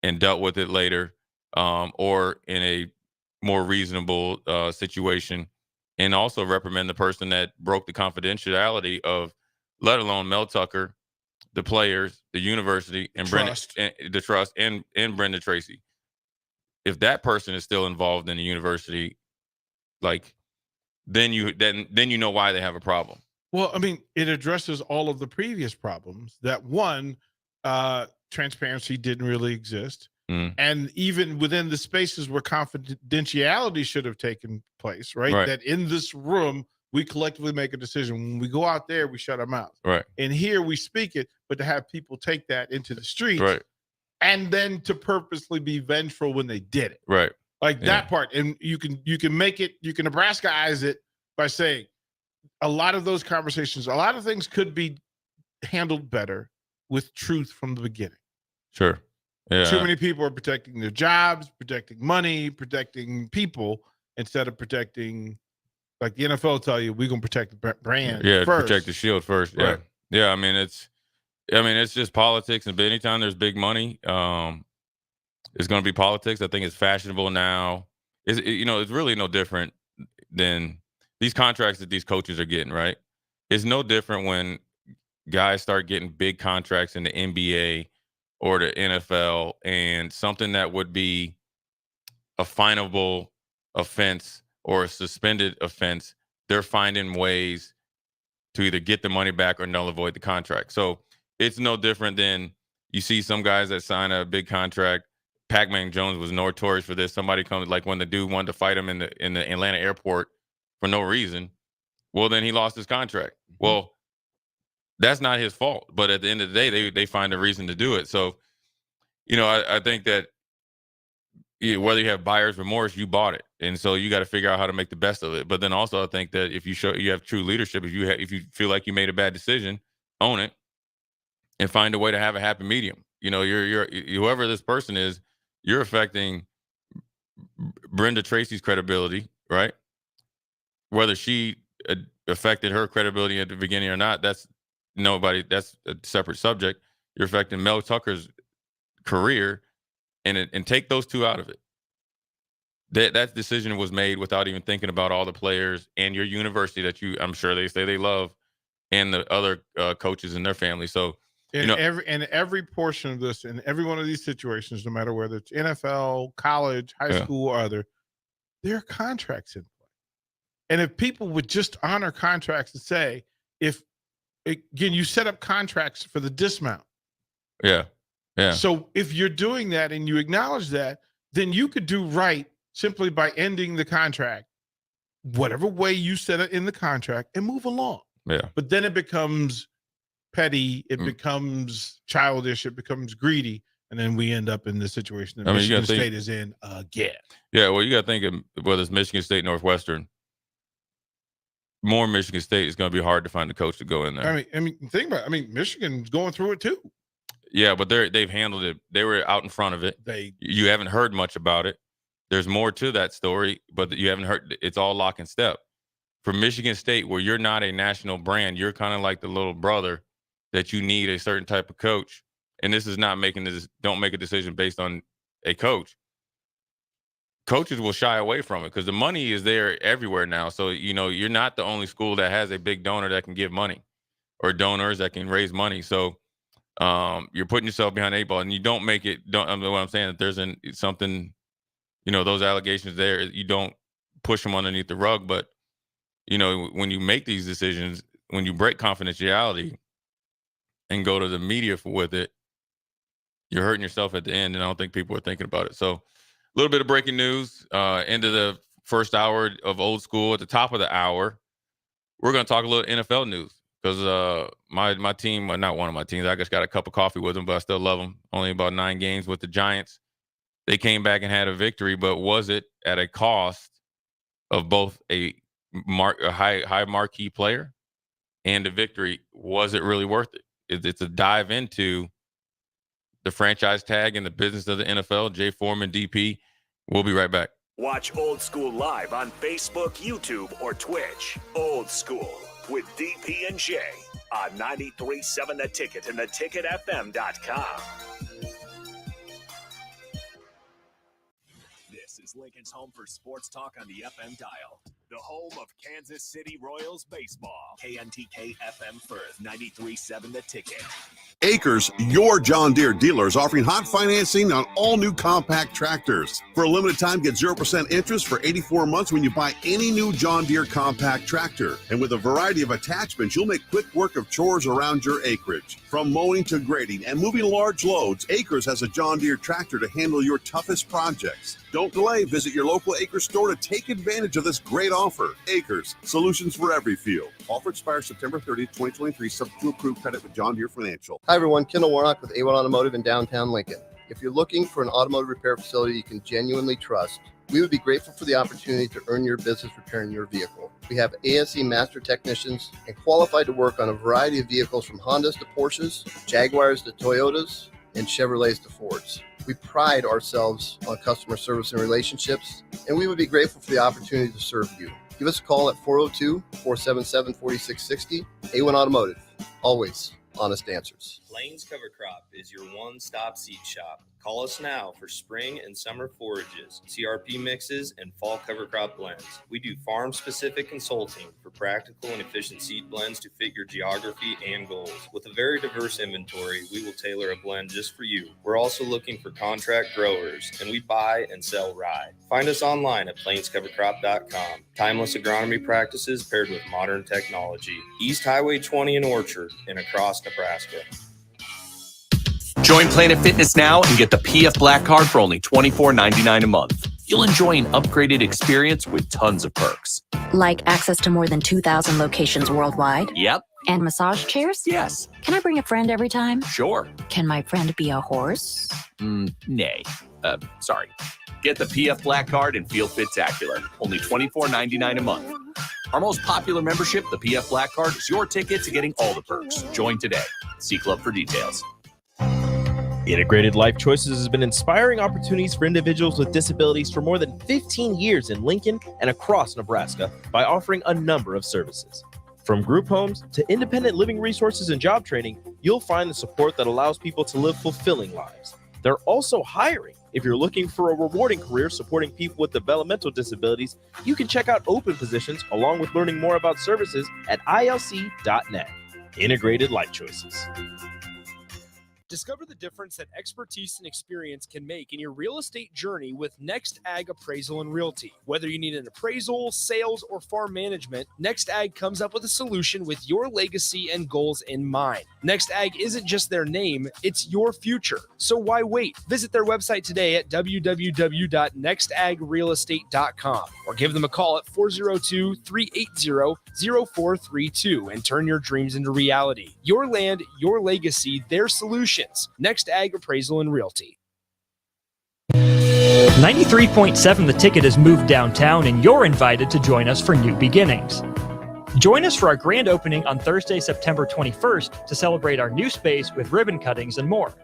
and dealt with it later, or in a more reasonable situation, and also reprimand the person that broke the confidentiality of, let alone Mel Tucker, the players, the university, and the trust, and Brendan Tracy. If that person is still involved in the university, then you know why they have a problem. Well, I mean, it addresses all of the previous problems. That one, transparency didn't really exist. Mm. And even within the spaces where confidentiality should have taken place, right? That in this room, we collectively make a decision. When we go out there, we shut our mouth. Right. And here we speak it, but to have people take that into the streets, right, and then to purposely be vengeful when they did it. Right. That part. And you can make it, you can Nebraska-ize it by saying a lot of those conversations, a lot of things could be handled better with truth from the beginning. Sure. Yeah. Too many people are protecting their jobs, protecting money, protecting people, instead of protecting, like the NFL tell you, we're going to protect the brand first. Protect the shield first. Yeah. Right. Yeah. I mean, it's just politics, and anytime there's big money, it's going to be politics. I think it's fashionable now. It's really no different than these contracts that these coaches are getting, right? It's no different when guys start getting big contracts in the NBA or the NFL, and something that would be a finable offense or a suspended offense, they're finding ways to either get the money back or null and void the contract. So it's no different than you see some guys that sign a big contract. Pac-Man Jones was notorious for this. Somebody comes, like when the dude wanted to fight him in the Atlanta airport for no reason. Well, then he lost his contract. Well, that's not his fault. But at the end of the day, they find a reason to do it. So, I think that whether you have buyer's remorse, you bought it. And so you got to figure out how to make the best of it. But then also I think that if you have true leadership, if you feel like you made a bad decision, own it and find a way to have a happy medium. You're whoever this person is, you're affecting Brenda Tracy's credibility, right? Whether she affected her credibility at the beginning or not, that's a separate subject. You're affecting Mel Tucker's career, and take those two out of it. That decision was made without even thinking about all the players and your university that I'm sure they say they love, and the other coaches and their family. So every portion of this, in every one of these situations, no matter whether it's NFL, college, high school, or other, there are contracts in play. And if people would just honor contracts and say, you set up contracts for the dismount. Yeah. Yeah. So if you're doing that and you acknowledge that, then you could do right simply by ending the contract, whatever way you set it in the contract, and move along. Yeah. But then it becomes petty, it becomes childish, it becomes greedy, and then we end up in the situation that Michigan State is in again. Yeah, well, you got to think of whether it's Michigan State, Northwestern. More Michigan State is going to be hard to find a coach to go in there. I mean, think about it. Michigan's going through it too. Yeah, but they've handled it. They were out in front of it. You haven't heard much about it. There's more to that story, but you haven't heard. It's all lock and step. For Michigan State, where you're not a national brand, you're kind of like the little brother that you need a certain type of coach. And this is not don't make a decision based on a coach. Coaches will shy away from it because the money is there everywhere now. So, you're not the only school that has a big donor that can give money or donors that can raise money. So, you're putting yourself behind the 8 ball, and you don't make it. What I'm saying, that there's something, those allegations there, you don't push them underneath the rug. But, when you make these decisions, when you break confidentiality and go to the media with it, you're hurting yourself at the end. And I don't think people are thinking about it. So a little bit of breaking news, into the first hour of Old School. At the top of the hour, we're going to talk a little NFL news. Because my team, not one of my teams, I just got a cup of coffee with them, but I still love them. Only about 9 games with the Giants. They came back and had a victory, but was it at a cost of both a high marquee player and a victory? Was it really worth it? It's a dive into the franchise tag and the business of the NFL. Jay Foreman, DP. We'll be right back. Watch Old School live on Facebook, YouTube, or Twitch. Old School with DP and J on 93.7 The Ticket and theticketfm.com. This is Lincoln's home for sports talk on the FM dial. The home of Kansas City Royals baseball. KNTK FM Firth, 93.7 The Ticket. Acres, your John Deere dealer, is offering hot financing on all new compact tractors. For a limited time, get 0% interest for 84 months when you buy any new John Deere compact tractor. And with a variety of attachments, you'll make quick work of chores around your acreage. From mowing to grading and moving large loads, Acres has a John Deere tractor to handle your toughest projects. Don't delay. Visit your local Acres store to take advantage of this great offer. Acres, solutions for every field. Offer expires September 30th, 2023, subject to approved credit with John Deere Financial. Hi, everyone. Kendall Warnock with A1 Automotive in downtown Lincoln. If you're looking for an automotive repair facility you can genuinely trust, we would be grateful for the opportunity to earn your business repairing your vehicle. We have ASE master technicians and qualified to work on a variety of vehicles from Hondas to Porsches, Jaguars to Toyotas, and Chevrolets to Fords. We pride ourselves on customer service and relationships, and we would be grateful for the opportunity to serve you. Give us a call at 402-477-4660. A1 Automotive, always honest answers. Plains Cover Crop is your one-stop seed shop. Call us now for spring and summer forages, CRP mixes, and fall cover crop blends. We do farm-specific consulting for practical and efficient seed blends to fit your geography and goals. With a very diverse inventory, we will tailor a blend just for you. We're also looking for contract growers, and we buy and sell rye. Find us online at plainscovercrop.com. Timeless agronomy practices paired with modern technology. East Highway 20 in Orchard and across Nebraska. Join Planet Fitness now and get the PF Black Card for only $24.99 a month. You'll enjoy an upgraded experience with tons of perks. Like access to more than 2,000 locations worldwide? Yep. And massage chairs? Yes. Can I bring a friend every time? Sure. Can my friend be a horse? Nay. Sorry. Get the PF Black Card and feel fit-tacular. Only $24.99 a month. Our most popular membership, the PF Black Card, is your ticket to getting all the perks. Join today. See Club for details. Integrated Life Choices has been inspiring opportunities for individuals with disabilities for more than 15 years in Lincoln and across Nebraska by offering a number of services. From group homes to independent living resources and job training, you'll find the support that allows people to live fulfilling lives. They're also hiring. If you're looking for a rewarding career supporting people with developmental disabilities, you can check out open positions along with learning more about services at ilc.net. Integrated Life Choices. Discover the difference that expertise and experience can make in your real estate journey with Next Ag Appraisal and Realty. Whether you need an appraisal, sales, or farm management, Next Ag comes up with a solution with your legacy and goals in mind. Next Ag isn't just their name, it's your future. So why wait? Visit their website today at www.nextagrealestate.com or give them a call at 402-380-0432 and turn your dreams into reality. Your land, your legacy, their solution. Next Ag Appraisal and Realty. 93.7 The Ticket has moved downtown, and you're invited to join us for New Beginnings. Join us for our grand opening on Thursday, September 21st to celebrate our new space with ribbon cuttings and more.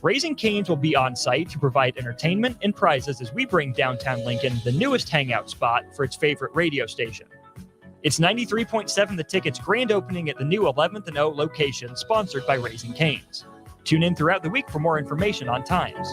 Raising Cane's will be on site to provide entertainment and prizes as we bring downtown Lincoln the newest hangout spot for its favorite radio station. It's 93.7 The Ticket's grand opening at the new 11th and O location, sponsored by Raising Cane's. Tune in throughout the week for more information on times.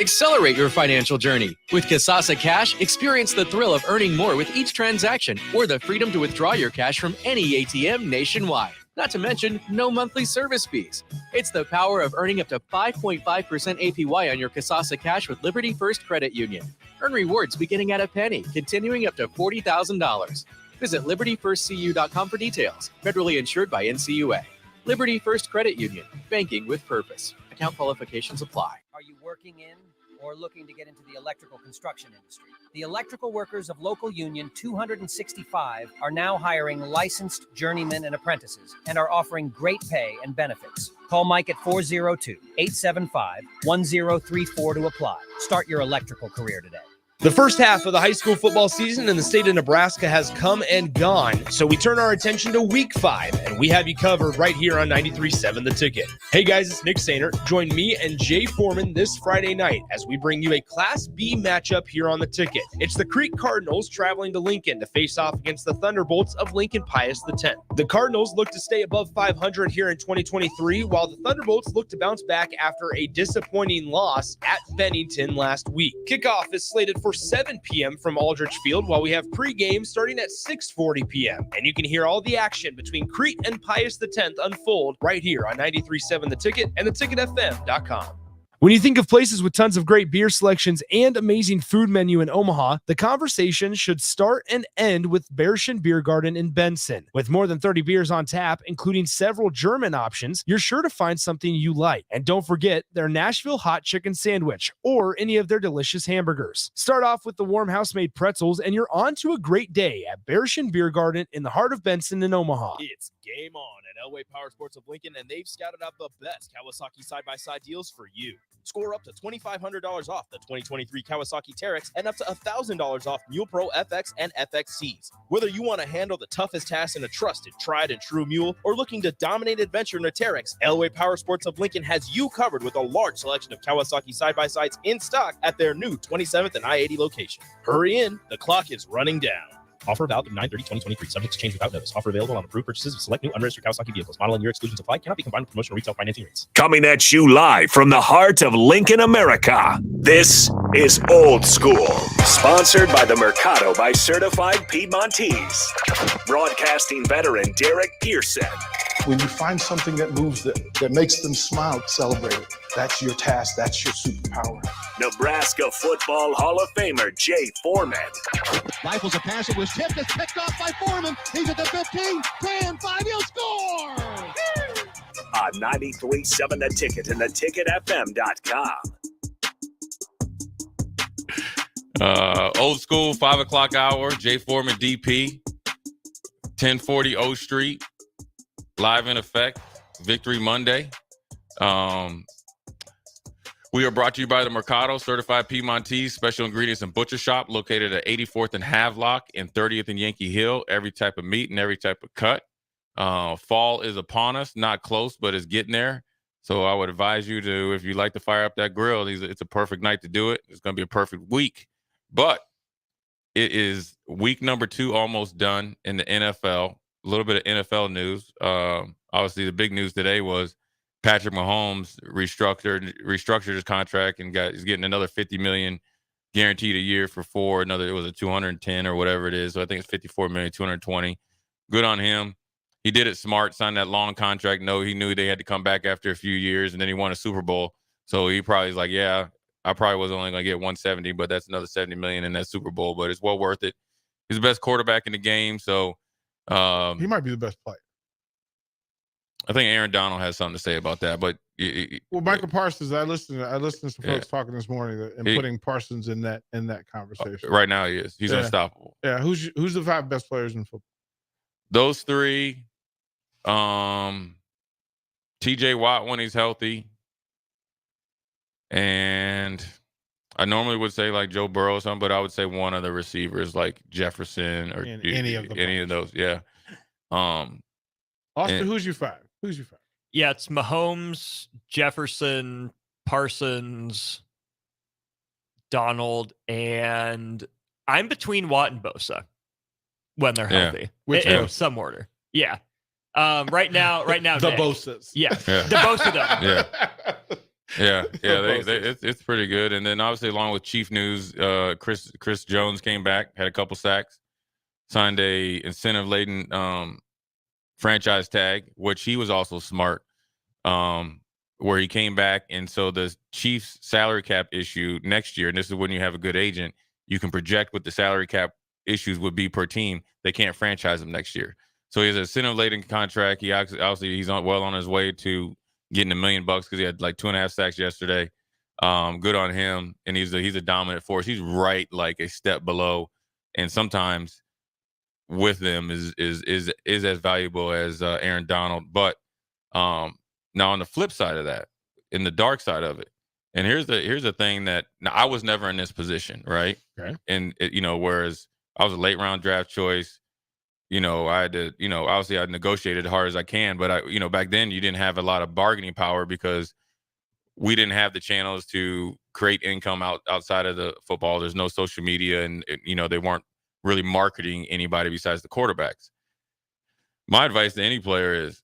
Accelerate your financial journey. With Kasasa Cash, experience the thrill of earning more with each transaction or the freedom to withdraw your cash from any ATM nationwide. Not to mention, no monthly service fees. It's the power of earning up to 5.5% APY on your Kasasa Cash with Liberty First Credit Union. Earn rewards beginning at a penny, continuing up to $40,000. Visit libertyfirstcu.com for details. Federally insured by NCUA. Liberty First Credit Union, banking with purpose. Account qualifications apply. Are you working in or looking to get into the electrical construction industry? The electrical workers of Local Union 265 are now hiring licensed journeymen and apprentices and are offering great pay and benefits. Call Mike at 402-875-1034 to apply. Start your electrical career today. The first half of the high school football season in the state of Nebraska has come and gone, so we turn our attention to Week 5, and we have you covered right here on 93.7 The Ticket. Hey guys, it's Nick Sainer. Join me and Jay Foreman this Friday night as we bring you a Class B matchup here on The Ticket. It's the Creek Cardinals traveling to Lincoln to face off against the Thunderbolts of Lincoln Pius X. The Cardinals look to stay above 500 here in 2023, while the Thunderbolts look to bounce back after a disappointing loss at Bennington last week. Kickoff is slated for 7 p.m. from Aldrich Field, while we have pregame starting at 6:40 p.m. And you can hear all the action between Crete and Pius X unfold right here on 93.7 The Ticket and theticketfm.com. When you think of places with tons of great beer selections and amazing food menu in Omaha, the conversation should start and end with Bearschen Beer Garden in Benson. With more than 30 beers on tap, including several German options, you're sure to find something you like. And don't forget their Nashville hot chicken sandwich or any of their delicious hamburgers. Start off with the warm house-made pretzels and you're on to a great day at Bearschen Beer Garden in the heart of Benson in Omaha. It's game on at Elway Power Sports of Lincoln, and they've scouted out the best Kawasaki side-by-side deals for you. Score up to $2,500 off the 2023 Kawasaki Teryx and up to $1,000 off Mule Pro FX and FXCs. Whether you want to handle the toughest task in a trusted, tried and true mule or looking to dominate adventure in a Teryx, Elway Power Sports of Lincoln has you covered with a large selection of Kawasaki side-by-sides in stock at their new 27th and I-80 location. Hurry in, the clock is running down. Offer valid through 9/30/2023. Subject to change without notice. Offer available on approved purchases of select new unregistered Kawasaki vehicles. Model and year exclusions apply. Cannot be combined with promotional retail financing rates. Coming at you live from the heart of Lincoln, America. This is Old School. Sponsored by the Mercado by Certified Piedmontese. Broadcasting veteran Derek Pearson. When you find something that moves them, that makes them smile, celebrate it. That's your task. That's your superpower. Nebraska Football Hall of Famer Jay Foreman. Rifles a pass. It was tipped. It's picked off by Foreman. He's at the 15, 10, 5. He'll score! On 93.7 The Ticket and theticketfm.com. Old School, 5 o'clock hour. Jay Foreman, DP. 1040 O Street, live in effect, Victory Monday. We are brought to you by the Mercado, certified Piedmontese, special ingredients and butcher shop, located at 84th and Havelock and 30th and Yankee Hill. Every type of meat and every type of cut. Fall is upon us, not close, but it's getting there. So I would advise you to, if you like to fire up that grill, it's a perfect night to do it. It's going to be a perfect week. But it is week number 2 almost done in the NFL. A little bit of NFL news. Obviously, the big news today was Patrick Mahomes restructured his contract and is getting another $50 million guaranteed a year for 4. It was a 210 or whatever it is. So I think it's 54 million, 220. Good on him. He did it smart, signed that long contract. No, he knew they had to come back after a few years, and then he won a Super Bowl. So he probably was like, yeah, I probably was only going to get 170, but that's another 70 million in that Super Bowl. But it's well worth it. He's the best quarterback in the game. So he might be the best player. I think Aaron Donald has something to say about that. But Michael Parsons, I listened to some folks talking this morning and putting Parsons in that conversation. Right now he is. He's unstoppable. Yeah. Who's the 5 best players in football? Those 3. TJ Watt when he's healthy. And I normally would say like Joe Burrow or something, but I would say one of the receivers like Jefferson or any of those. Yeah. Austin, who's your 5? Yeah, it's Mahomes, Jefferson, Parsons, Donald, and I'm between Watt and Bosa when they're healthy. In some order. Yeah. Right now, the Nick. Bosas. Yeah. The Bosa though. Yeah. It's pretty good. And then obviously along with Chief news, Chris Jones came back, had a couple sacks, signed a incentive-laden franchise tag, which he was also smart, where he came back. And so the Chiefs salary cap issue next year, and this is when you have a good agent, you can project what the salary cap issues would be per team. They can't franchise him next year. So he has a incentive-laden contract. He obviously he's well on his way to getting $1 million because he had like 2.5 sacks yesterday. Good on him. And he's a dominant force. He's right like a step below. And sometimes with them is as valuable as Aaron Donald. But now on the flip side of that, in the dark side of it, and here's the thing that now I was never in this position, right? Okay. And whereas I was a late round draft choice, I had to, obviously I negotiated as hard as I can, but back then you didn't have a lot of bargaining power because we didn't have the channels to create income outside of the football. There's no social media, and they weren't really marketing anybody besides the quarterbacks. My advice to any player is,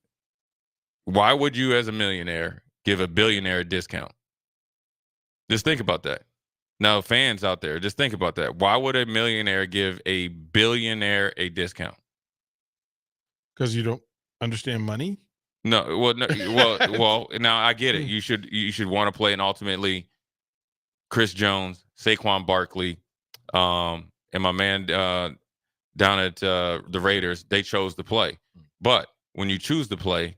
why would you as a millionaire give a billionaire a discount? Just think about that. Now, fans out there, just think about that. Why would a millionaire give a billionaire a discount? Because you don't understand money? Well, now I get it. You should want to play, and ultimately Chris Jones, Saquon Barkley, and my man down at the Raiders, they chose to play. But when you choose to play,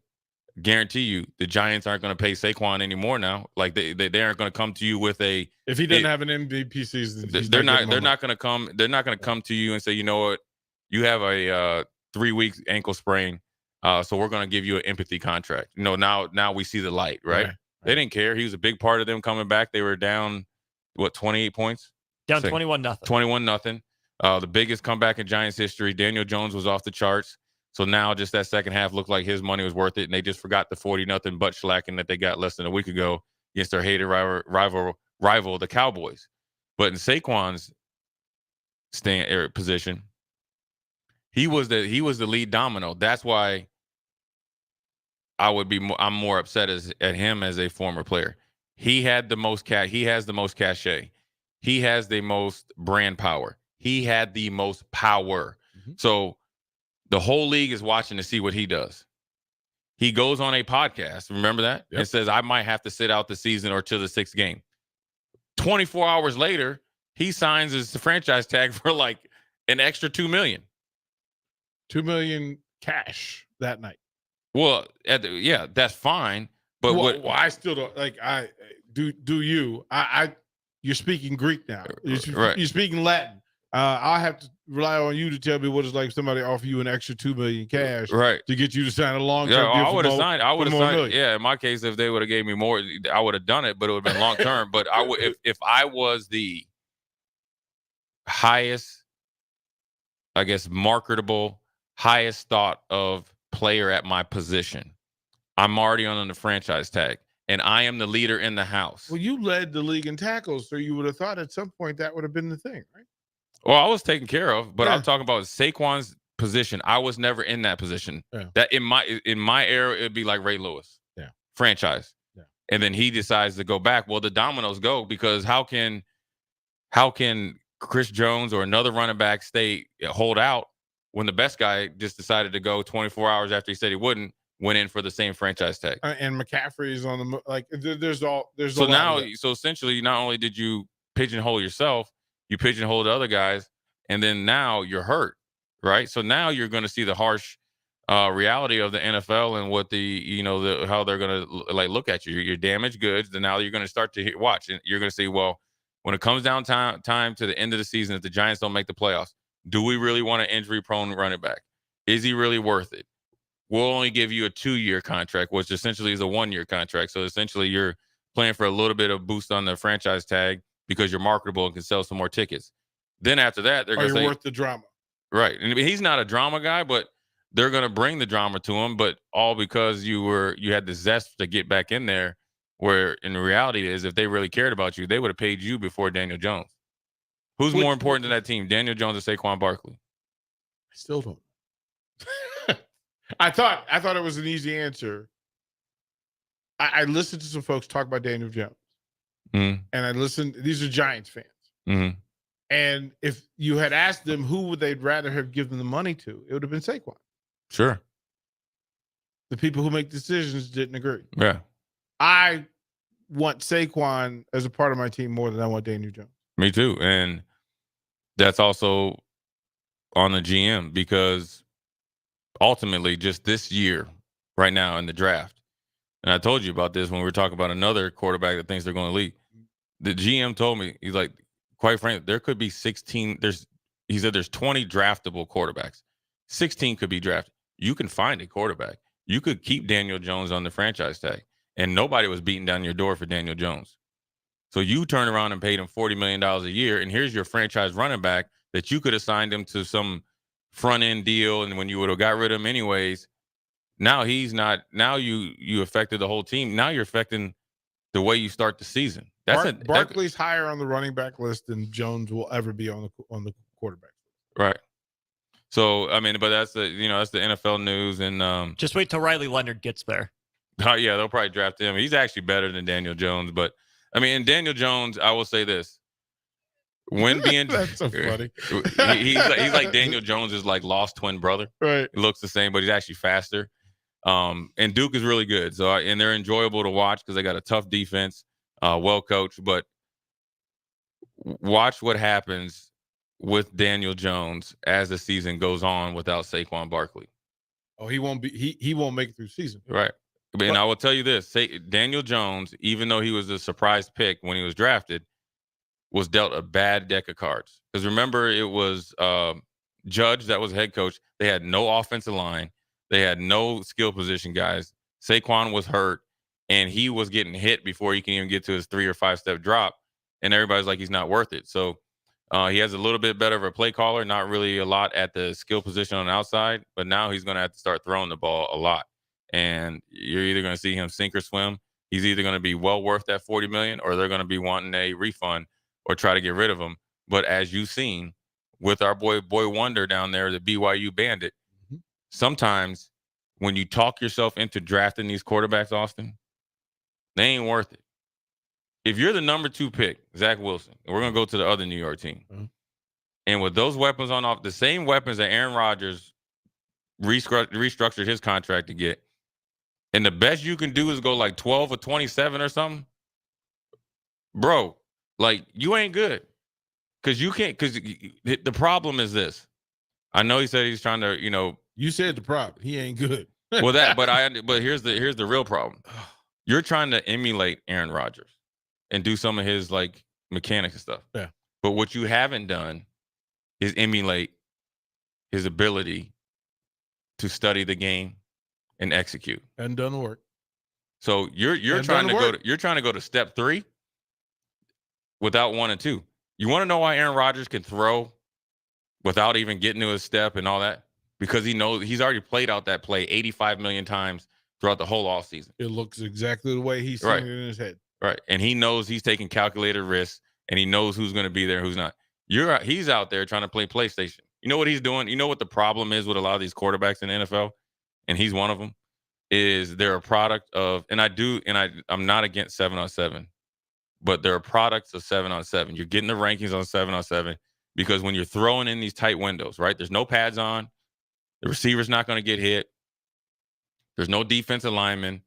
guarantee you the Giants aren't going to pay Saquon anymore now. Like they aren't going to come to you with a. If he doesn't have an MVP season, they're not going to come. They're not going to come to you and say, you know what, you have a 3-week ankle sprain, so we're going to give you an empathy contract. Now we see the light, right? They didn't care. He was a big part of them coming back. They were down 28 points. Down 21-0. 21-0. The biggest comeback in Giants history. Daniel Jones was off the charts. So now just that second half looked like his money was worth it, and they just forgot the 40-0 butt slacking that they got less than a week ago against their hated rival, the Cowboys. But in Saquon's position, he was the lead domino. That's why I'm more upset at him as a former player. He had the most he has the most cachet. He has the most brand power. He had the most power. Mm-hmm. So the whole league is watching to see what he does. He goes on a podcast, remember that? Yep. And says, I might have to sit out the season or to the 6th game. 24 hours later, he signs his franchise tag for like an extra $2 million. $2 million cash that night. Well, that's fine. But I still don't like. You're speaking Greek now. You're speaking Latin. I'll have to rely on you to tell me what it's like. Somebody offer you an extra $2 million cash, right, to get you to sign a long-term yeah, deal. I would have signed. I would have signed. Million. Yeah, in my case, if they would have gave me more, I would have done it, but it would have been long term. But I would, if I was the highest, I guess, marketable, highest thought of player at my position, I'm already on the franchise tag, and I am the leader in the house. Well, you led the league in tackles, so you would have thought at some point that would have been the thing, right? Well, I was taken care of, but Yeah. I'm talking about Saquon's position. I was never in that position. Yeah. That in my era, it'd be like Ray Lewis. Yeah. Franchise. Yeah. And then he decides to go back. Well, the dominoes go, because how can Chris Jones or another running back hold out when the best guy just decided to go 24 hours after he said he wouldn't, went in for the same franchise tag. And McCaffrey is on the like. There's So now, so essentially, not only did you pigeonhole yourself, you pigeonhole the other guys, and then now you're hurt, right? So now you're going to see the harsh reality of the NFL and what how they're going to look at you. You're damaged goods. Then now you're going to start to watch, and you're going to say, well, when it comes down time to the end of the season, if the Giants don't make the playoffs, do we really want an injury-prone running back? Is he really worth it? We'll only give you a 2-year contract, which essentially is a 1-year contract. So essentially, you're playing for a little bit of boost on the franchise tag because you're marketable and can sell some more tickets. Then after that, they're going to say, worth the drama. Right. And he's not a drama guy, but they're going to bring the drama to him, but all because you had the zest to get back in there, where in reality is, if they really cared about you, they would have paid you before Daniel Jones. Who's more important to that team, Daniel Jones or Saquon Barkley? I still don't. I thought it was an easy answer. I listened to some folks talk about Daniel Jones, and I listened. These are Giants fans, and if you had asked them who would they'd rather have given the money to, it would have been Saquon. Sure. The people who make decisions didn't agree. Yeah. I want Saquon as a part of my team more than I want Daniel Jones. Me too, and that's also on the GM, because ultimately, just this year, right now in the draft, and I told you about this when we were talking about another quarterback that thinks they're going to lead. The GM told me, he's like, quite frankly, there could be 16. He said there's 20 draftable quarterbacks. 16 could be drafted. You can find a quarterback. You could keep Daniel Jones on the franchise tag, and nobody was beating down your door for Daniel Jones. So you turn around and paid him $40 million a year, and here's your franchise running back that you could have signed him to some front end deal, and when you would have got rid of him anyways, now he's not. Now you affected the whole team. Now you're affecting the way you start the season. Barkley's higher on the running back list than Jones will ever be on the quarterback. Right. So I mean, but that's the NFL news, and just wait till Riley Leonard gets there. Oh yeah, they'll probably draft him. He's actually better than Daniel Jones, but I mean, Daniel Jones, I will say this. When being that's so funny. he's like Daniel Jones is like lost twin brother. Right. He looks the same, but he's actually faster. And Duke is really good. So and they're enjoyable to watch because they got a tough defense, well coached. But watch what happens with Daniel Jones as the season goes on without Saquon Barkley. Oh, he won't be. He won't make it through the season. Right. And I will tell you this: Daniel Jones, even though he was a surprise pick when he was drafted, was dealt a bad deck of cards. Because remember, it was Judge that was head coach. They had no offensive line. They had no skill position guys. Saquon was hurt, and he was getting hit before he can even get to his 3 or 5 step drop. And everybody's like, he's not worth it. So he has a little bit better of a play caller, not really a lot at the skill position on the outside. But now he's going to have to start throwing the ball a lot. And you're either going to see him sink or swim. He's either going to be well worth that $40 million, or they're going to be wanting a refund or try to get rid of him. But as you've seen with our boy Wonder down there, the BYU Bandit, sometimes when you talk yourself into drafting these quarterbacks, Austin, they ain't worth it. If you're the number 2 pick, Zach Wilson, and we're going to go to the other New York team, and with those weapons on off, the same weapons that Aaron Rodgers restructured his contract to get, and the best you can do is go like 12 or 27 or something, bro, like you ain't good. Because you can't, because the problem is this. I know he said he's trying to, You said the problem. He ain't good. but here's the real problem. You're trying to emulate Aaron Rodgers and do some of his like mechanics and stuff. Yeah. But what you haven't done is emulate his ability to study the game and execute. And done the work. So you're trying to go to step 3 without 1 and 2. You want to know why Aaron Rodgers can throw without even getting to his step and all that? Because he knows he's already played out that play 85 million times throughout the whole offseason. It looks exactly the way he's seeing it in his head. Right. And he knows he's taking calculated risks, and he knows who's going to be there and who's not. He's out there trying to play PlayStation. You know what he's doing? You know what the problem is with a lot of these quarterbacks in the NFL? And he's one of them. Is they're a product of, I'm not against 7-on-7, but they're products of 7-on-7. You're getting the rankings on 7-on-7 because when you're throwing in these tight windows, right? There's no pads on. The receiver's not going to get hit. There's no defensive lineman.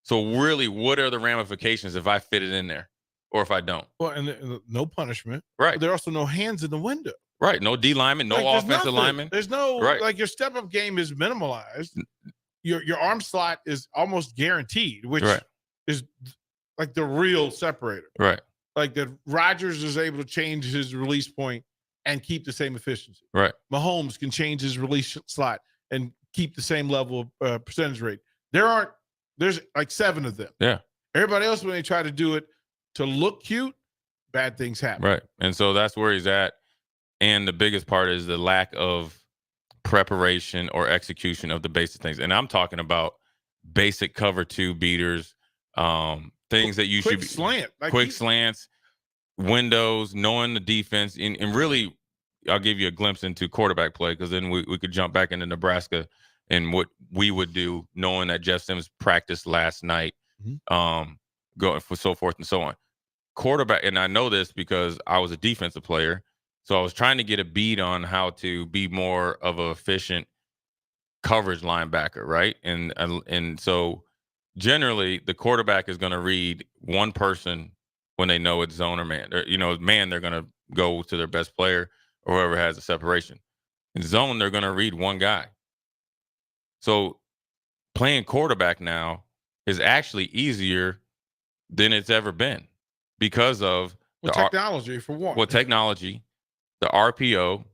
So really, what are the ramifications if I fit it in there or if I don't? Well, and no punishment. Right. There are also no hands in the window. Right. No D lineman, no offensive lineman. There's no, right. like your step-up game is minimalized. Your arm slot is almost guaranteed, which is like the real separator. Right. Like that Rodgers is able to change his release point and keep the same efficiency. Right. Mahomes can change his release slot and keep the same level of percentage rate. There's like 7 of them. Yeah. Everybody else, when they try to do it to look cute, bad things happen. Right. And so that's where he's at. And the biggest part is the lack of preparation or execution of the basic things. And I'm talking about basic cover 2 beaters, things that you should be quick slants, windows, knowing the defense, and really I'll give you a glimpse into quarterback play, because then we could jump back into Nebraska and what we would do, knowing that Jeff Sims practiced last night, going for so forth and so on. Quarterback, and I know this because I was a defensive player, so I was trying to get a beat on how to be more of an efficient coverage linebacker, right? And so generally the quarterback is going to read one person when they know it's zone or man. Or, man, they're going to go to their best player or whoever has the separation. In zone, they're going to read one guy. So playing quarterback now is actually easier than it's ever been because of technology, for one. Well, technology, the RPO,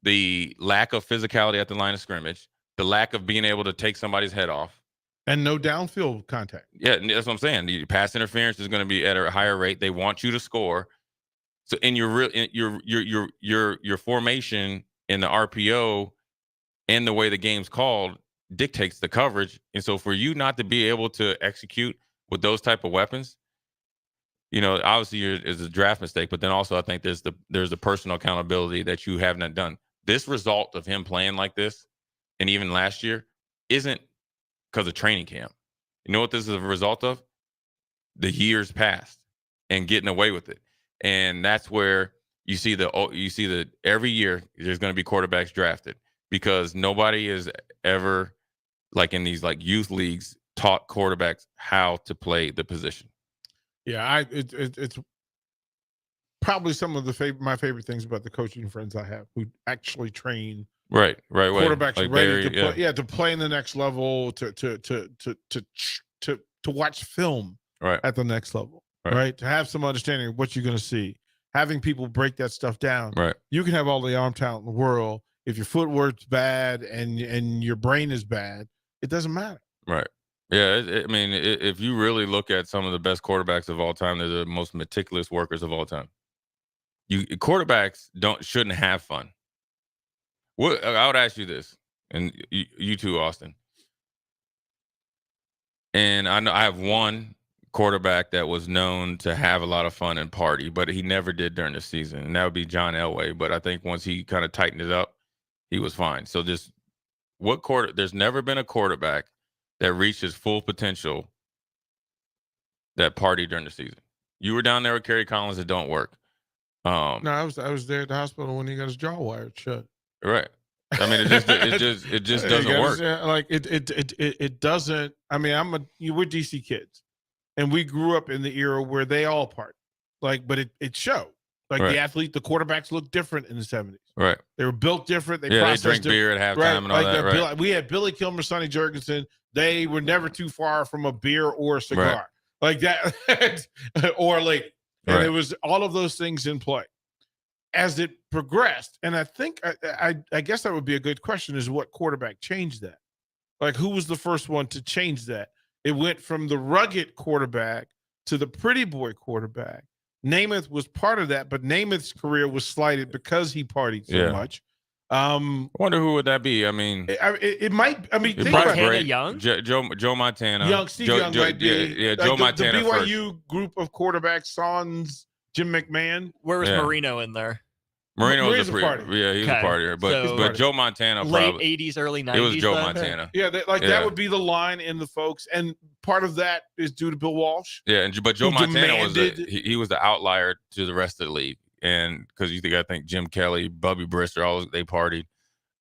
the lack of physicality at the line of scrimmage, the lack of being able to take somebody's head off. And no downfield contact. Yeah, that's what I'm saying. The pass interference is going to be at a higher rate. They want you to score. So in your formation in the RPO and the way the game's called dictates the coverage. And so for you not to be able to execute with those type of weapons, obviously it's a draft mistake, but then also I think there's the personal accountability that you have not done. This result of him playing like this, and even last year, isn't because of training camp. You know what this is a result of? The years past and getting away with it. And that's where you see the every year there's going to be quarterbacks drafted because nobody is ever, like in these like youth leagues, taught quarterbacks how to play the position. Yeah, it's probably some of my favorite things about the coaching friends I have who actually train right quarterbacks like ready Barry, to play in the next level, to watch film at the next level, right? To have some understanding of what you're going to see, having people break that stuff down. Right, you can have all the arm talent in the world. If your footwork's bad and your brain is bad, it doesn't matter. Right. Yeah, if you really look at some of the best quarterbacks of all time, they're the most meticulous workers of all time. Quarterbacks shouldn't have fun. I would ask you this, and you too, Austin. And I know I have one quarterback that was known to have a lot of fun and party, but he never did during the season, and that would be John Elway. But I think once he kind of tightened it up, he was fine. So there's never been a quarterback that reached his full potential that party during the season. You were down there with Kerry Collins. It don't work. No, I was there at the hospital when he got his jaw wired shut. Right. I mean, it just doesn't work. Like it doesn't. I mean, we're DC kids, and we grew up in the era where they all part. But it showed. Like the quarterbacks looked different in the 70s. Right. They were built different. They drink beer at halftime and all that. Right. We had Billy Kilmer, Sonny Jurgensen. They were never too far from a beer or a cigar, like that, or late. And it was all of those things in play. as it progressed, and I think I guess that would be a good question: is what quarterback changed that? Like, who was the first one to change that? It went from the rugged quarterback to the pretty boy quarterback. Namath was part of that, but Namath's career was slighted because he partied so much. I wonder who would that be. I mean, it might. I mean, think probably about Brady, Young? Joe Montana, Steve Young might be. Yeah, Like Joe the Montana BYU first. group of quarterbacks: Sons, Jim McMahon. Where was Marino in there? Marino was Marino's a party. Yeah, he was a partier, but Joe Montana late probably 80s, early 90s. It was Joe then? Montana. Yeah, that would be the line in the folks, and part of that is due to Bill Walsh. Yeah, but Joe who Montana was demanded- he was the outlier to the rest of the league, and because I think Jim Kelly, Bubby Brister, they partied.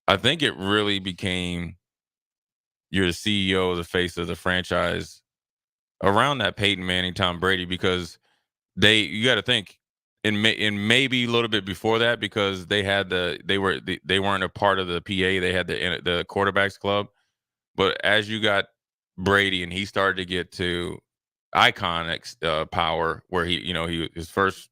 I think it really became you're the CEO, the face of the franchise around that Peyton Manning, Tom Brady, because you got to think in maybe a little bit before that, because they weren't a part of the PA, they had the quarterbacks club, but as you got Brady and he started to get to iconic power, where his first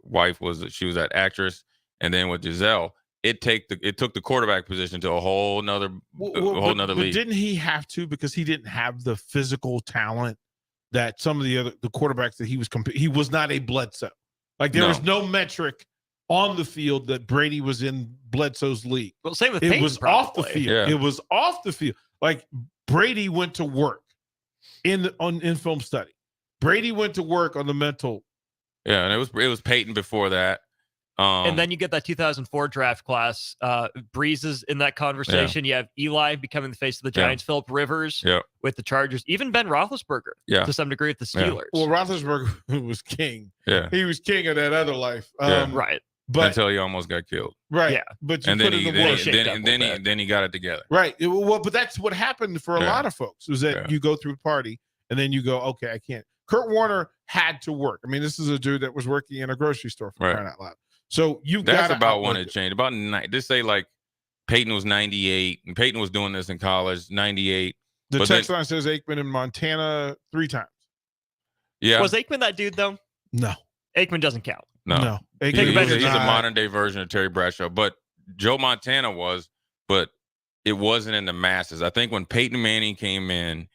wife was that actress, and then with Giselle. It took the quarterback position to a whole nother But league. didn't he have to, because he didn't have the physical talent that some of the quarterbacks that he was he was not a Bledsoe. Like there was no metric on the field that Brady was in Bledsoe's league. Well, same with it Peyton, was probably. off the field. Yeah. It was off the field. Like Brady went to work in film study. Brady went to work on the mental. Yeah, and it was Peyton before that. And then you get that 2004 draft class. Breeze is in that conversation. You have Eli becoming the face of the Giants. Philip Rivers with the Chargers. Even Ben Roethlisberger to some degree with the Steelers. Well, Roethlisberger was king. Yeah, he was king of that other life. Right. But until he almost got killed. Right. Yeah. But you and put then in the work. then he got it together. Right. Well, but that's what happened for a lot of folks, was that Yeah. you go through a party and then you go, okay, I can't. Kurt Warner had to work. I mean, this is a dude that was working in a grocery store for crying out loud. So that's about when it changed. About just say like Peyton was 98, and Peyton was doing this in college, 98. The text line says Aikman in Montana 3 times. Yeah. Was Aikman that dude though? No. Aikman doesn't count. No. He's a modern day version of Terry Bradshaw, but Joe Montana was, but it wasn't in the masses. I think when Peyton Manning came in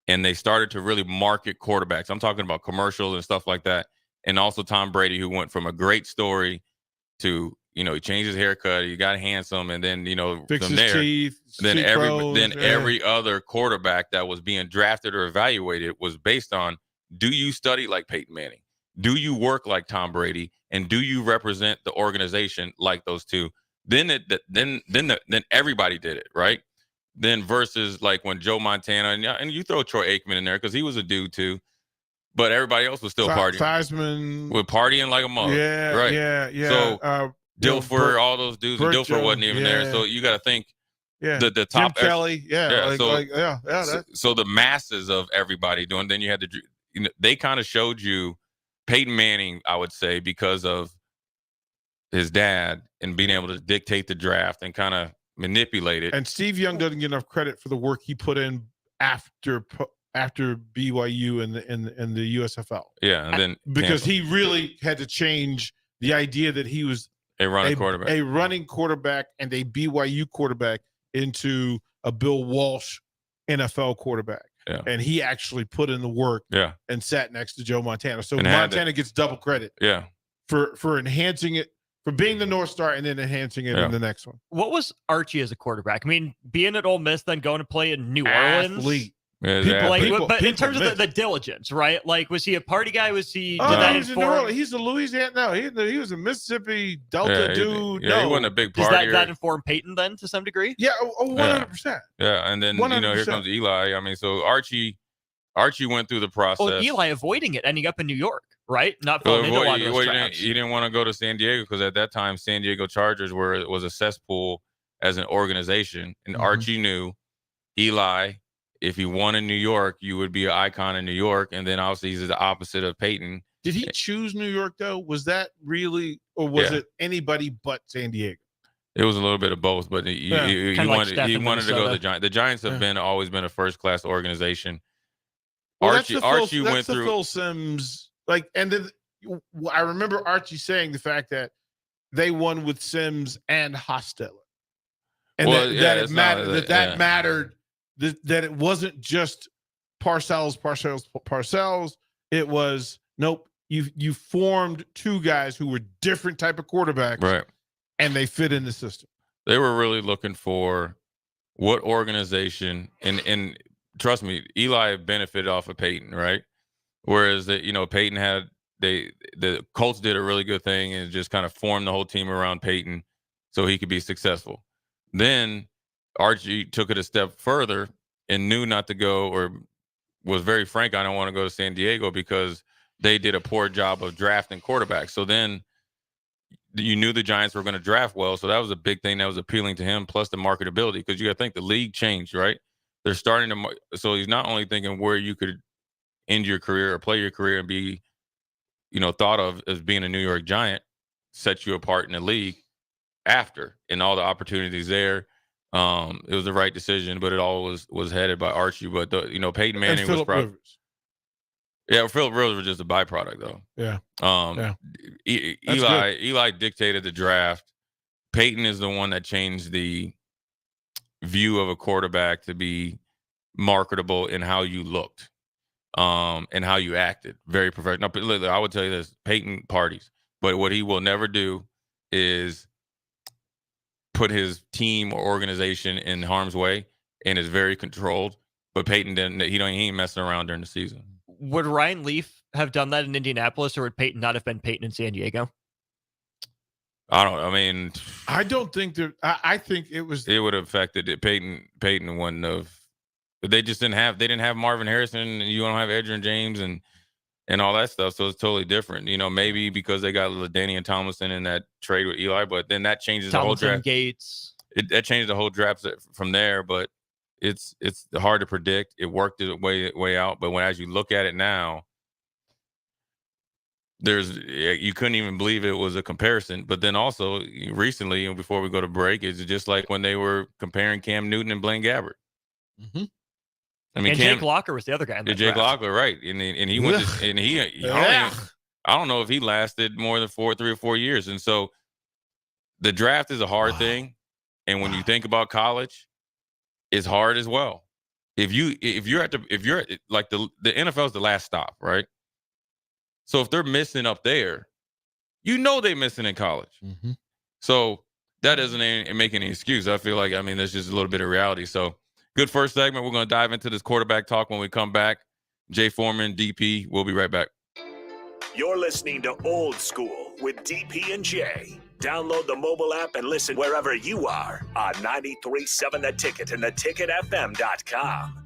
and they started to really market quarterbacks, I'm talking about commercials and stuff like that, and also Tom Brady, who went from a great story to, he changed his haircut, he got handsome, and then, Fix from his there, teeth, then see crows, every other quarterback that was being drafted or evaluated was based on, do you study like Peyton Manning? Do you work like Tom Brady? And do you represent the organization like those two? Then everybody did it, right? Then versus like when Joe Montana, and you throw Troy Aikman in there because he was a dude too, but everybody else was still partying. Theismann. We're partying like a mother. Yeah, right. yeah. So Dilfer, all those dudes, and Dilfer wasn't even there. So you got to think the top. Jim Kelly, So the masses of everybody doing. Then you had they kind of showed you Peyton Manning, I would say, because of his dad and being able to dictate the draft and kind of manipulate it. And Steve Young doesn't get enough credit for the work he put in after BYU and the USFL. Yeah, and then because he really had to change the idea that he was a running quarterback and a BYU quarterback into a Bill Walsh NFL quarterback. Yeah. And he actually put in the work and sat next to Joe Montana. So And Montana gets double credit for enhancing it, for being the North Star and then enhancing it in the next one. What was Archie as a quarterback? I mean, being at Ole Miss, then going to play in New Orleans. Athlete. But in terms of the diligence, right? Like, was he a party guy? Was he? He's a Louisiana. No, he was a Mississippi Delta dude. Yeah, he wasn't a big partier. Does that inform Peyton then to some degree? Yeah, 100%. Yeah, and then 100%. Here comes Eli. I mean, so Archie went through the process. Well, Eli avoiding it, ending up in New York, right? Not falling into Wanderers traps. He didn't want to go to San Diego because at that time, San Diego Chargers was a cesspool as an organization, and Archie knew Eli. If he won in New York, you would be an icon in New York. And then obviously he's the opposite of Peyton. Did he choose New York though? Was that really, or was it anybody but San Diego? It was a little bit of both, but he wanted to go to the Giants. The Giants have always been a first class organization. Well, Archie went through Phil Simms, and then I remember Archie saying the fact that they won with Sims and Hostetler. And Well, that, yeah, that it it's not mattered, that- that yeah. mattered, that it wasn't just Parcells. It was, nope, you formed two guys who were different type of quarterbacks, Right. and they fit in the system. They were really looking for what organization, and trust me, Eli benefited off of Peyton, right? Whereas Peyton had the Colts did a really good thing and just kind of formed the whole team around Peyton so he could be successful. Then Archie took it a step further and knew not to go, or was very frank, I don't want to go to San Diego because they did a poor job of drafting quarterbacks. So then you knew the Giants were going to draft well. So that was a big thing that was appealing to him, plus the marketability, because you got to think the league changed, right? They're starting to, so he's not only thinking where you could end your career or play your career and be, thought of as being a New York Giant, sets you apart in the league after, and all the opportunities there. It was the right decision, but it all was headed by Archie. But Peyton Manning was probably Rivers. Yeah, Philip Rivers was just a byproduct, though. Yeah. Eli dictated the draft. Peyton is the one that changed the view of a quarterback to be marketable in how you looked, and how you acted. Very professional. No, I would tell you this: Peyton parties, but what he will never do is put his team or organization in harm's way, and is very controlled. But Peyton didn't. He ain't messing around during the season. Would Ryan Leaf have done that in Indianapolis, or would Peyton not have been Peyton in San Diego? I don't think that. I think it was. It would have affected it. Peyton wouldn't have. They just didn't have. They didn't have Marvin Harrison, and you don't have Adrian James and all that stuff. So it's totally different. Maybe because they got LaDainian Tomlinson in that trade with Eli, but then that changes the whole draft. Gates. That changed the whole draft from there. But it's hard to predict. It worked its way out. But as you look at it now, you couldn't even believe it was a comparison. But then also recently, and before we go to break, it's just like when they were comparing Cam Newton and Blaine Gabbert. Mm-hmm. I mean, Jake Locker was the other guy. In that Jake draft. Locker, right? And he went to, and I don't know if he lasted more than 3 or 4 years. And so the draft is a hard thing, and when you think about college, it's hard as well. If you're like the NFL is the last stop, right? So if they're missing up there, they're missing in college. Mm-hmm. So that doesn't make any excuse. I feel like, that's just a little bit of reality. So good first segment. We're going to dive into this quarterback talk when we come back. Jay Foreman, DP, we'll be right back. You're listening to Old School with DP and J. Download the mobile app and listen wherever you are on 93.7 The Ticket and theticketfm.com.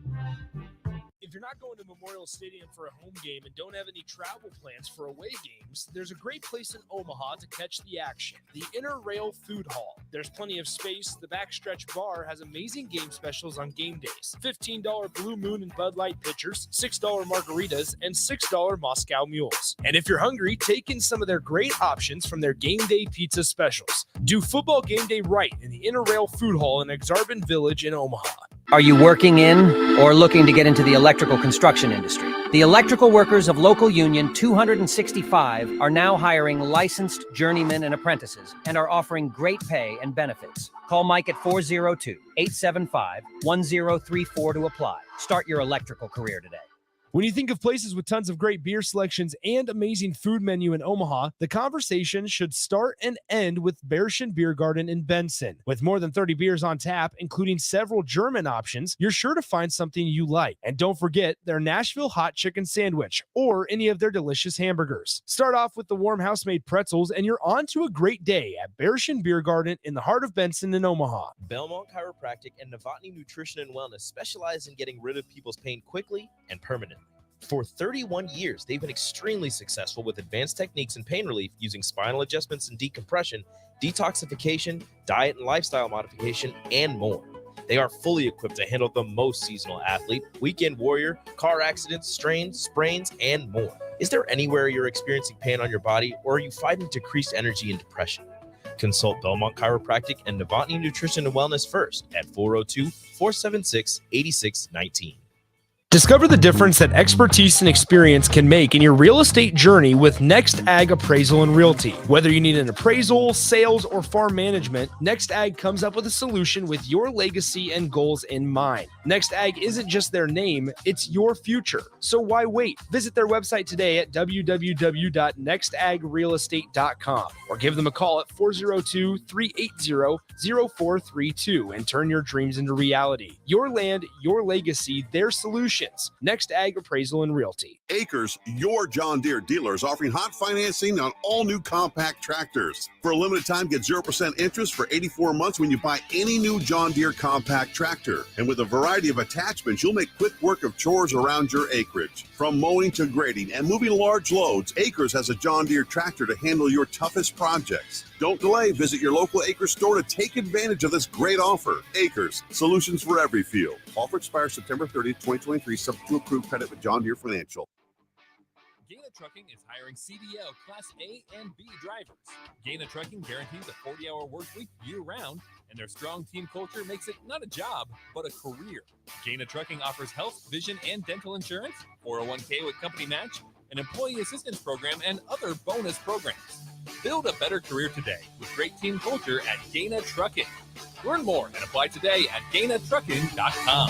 If you're not going to Memorial Stadium for a home game and don't have any travel plans for away games, there's a great place in Omaha to catch the action, the Inner Rail Food Hall. There's plenty of space. The Backstretch Bar has amazing game specials on game days. $15 Blue Moon and Bud Light pitchers, $6 margaritas, and $6 Moscow Mules. And if you're hungry, take in some of their great options from their game day pizza specials. Do football game day right in the Inner Rail Food Hall in Exarban Village in Omaha. Are you working in or looking to get into the electrical construction industry? The electrical workers of Local Union 265 are now hiring licensed journeymen and apprentices and are offering great pay and benefits. Call Mike at 402-875-1034 to apply. Start your electrical career today. When you think of places with tons of great beer selections and amazing food menu in Omaha, the conversation should start and end with Bearschen Beer Garden in Benson. With more than 30 beers on tap, including several German options, you're sure to find something you like. And don't forget their Nashville hot chicken sandwich or any of their delicious hamburgers. Start off with the warm house-made pretzels and you're on to a great day at Bearschen Beer Garden in the heart of Benson in Omaha. Belmont Chiropractic and Novotny Nutrition and Wellness specialize in getting rid of people's pain quickly and permanently. For 31 years, they've been extremely successful with advanced techniques in pain relief using spinal adjustments and decompression, detoxification, diet and lifestyle modification, and more. They are fully equipped to handle the most seasonal athlete, weekend warrior, car accidents, strains, sprains, and more. Is there anywhere you're experiencing pain on your body, or are you fighting decreased energy and depression? Consult Belmont Chiropractic and Novotny Nutrition and Wellness first at 402-476-8619. Discover the difference that expertise and experience can make in your real estate journey with Next Ag Appraisal and Realty. Whether you need an appraisal, sales, or farm management, Next Ag comes up with a solution with your legacy and goals in mind. Next Ag isn't just their name, it's your future. So why wait? Visit their website today at www.nextagrealestate.com or give them a call at 402-380-0432 and turn your dreams into reality. Your land, your legacy, their solutions. Next Ag Appraisal and Realty. Acres, your John Deere dealers offering hot financing on all new compact tractors. For a limited time, get 0% interest for 84 months when you buy any new John Deere compact tractor. And with a variety of attachments, you'll make quick work of chores around your acreage. From mowing to grading and moving large loads, Acres has a John Deere tractor to handle your toughest projects. Don't delay. Visit your local Acres store to take advantage of this great offer. Acres, solutions for every field. Offer expires September 30th, 2023, subject to approved credit with John Deere Financial. Gaina Trucking is hiring CDL Class A and B drivers. Gaina Trucking guarantees a 40-hour work week year-round, and their strong team culture makes it not a job, but a career. Gaina Trucking offers health, vision, and dental insurance, 401k with company match, an employee assistance program, and other bonus programs. Build a better career today with great team culture at Gaina Trucking. Learn more and apply today at GainaTrucking.com.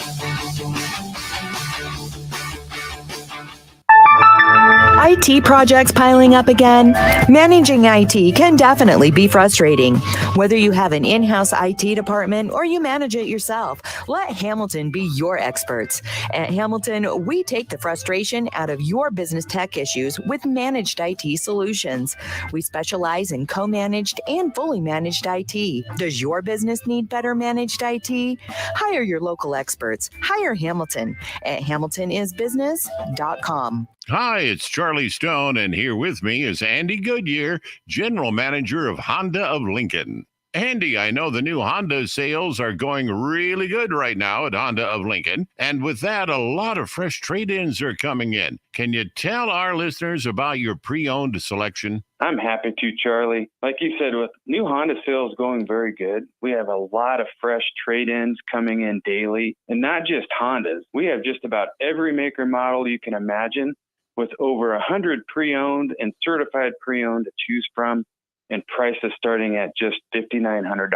IT projects piling up again? Managing IT can definitely be frustrating. Whether you have an in-house IT department or you manage it yourself, let Hamilton be your experts. At Hamilton, we take the frustration out of your business tech issues with managed IT solutions. We specialize in co-managed and fully managed IT. Does your business need better managed IT? Hire your local experts. Hire Hamilton at hamiltonisbusiness.com. Hi, it's Charlie Stone, and here with me is Andy Goodyear, General Manager of Honda of Lincoln. Andy, I know the new Honda sales are going really good right now at Honda of Lincoln, and with that, a lot of fresh trade-ins are coming in. Can you tell our listeners about your pre-owned selection? I'm happy to, Charlie. Like you said, with new Honda sales going very good, we have a lot of fresh trade-ins coming in daily, and not just Hondas. We have just about every maker model you can imagine, with over 100 pre-owned and certified pre-owned to choose from, and prices starting at just $5,900.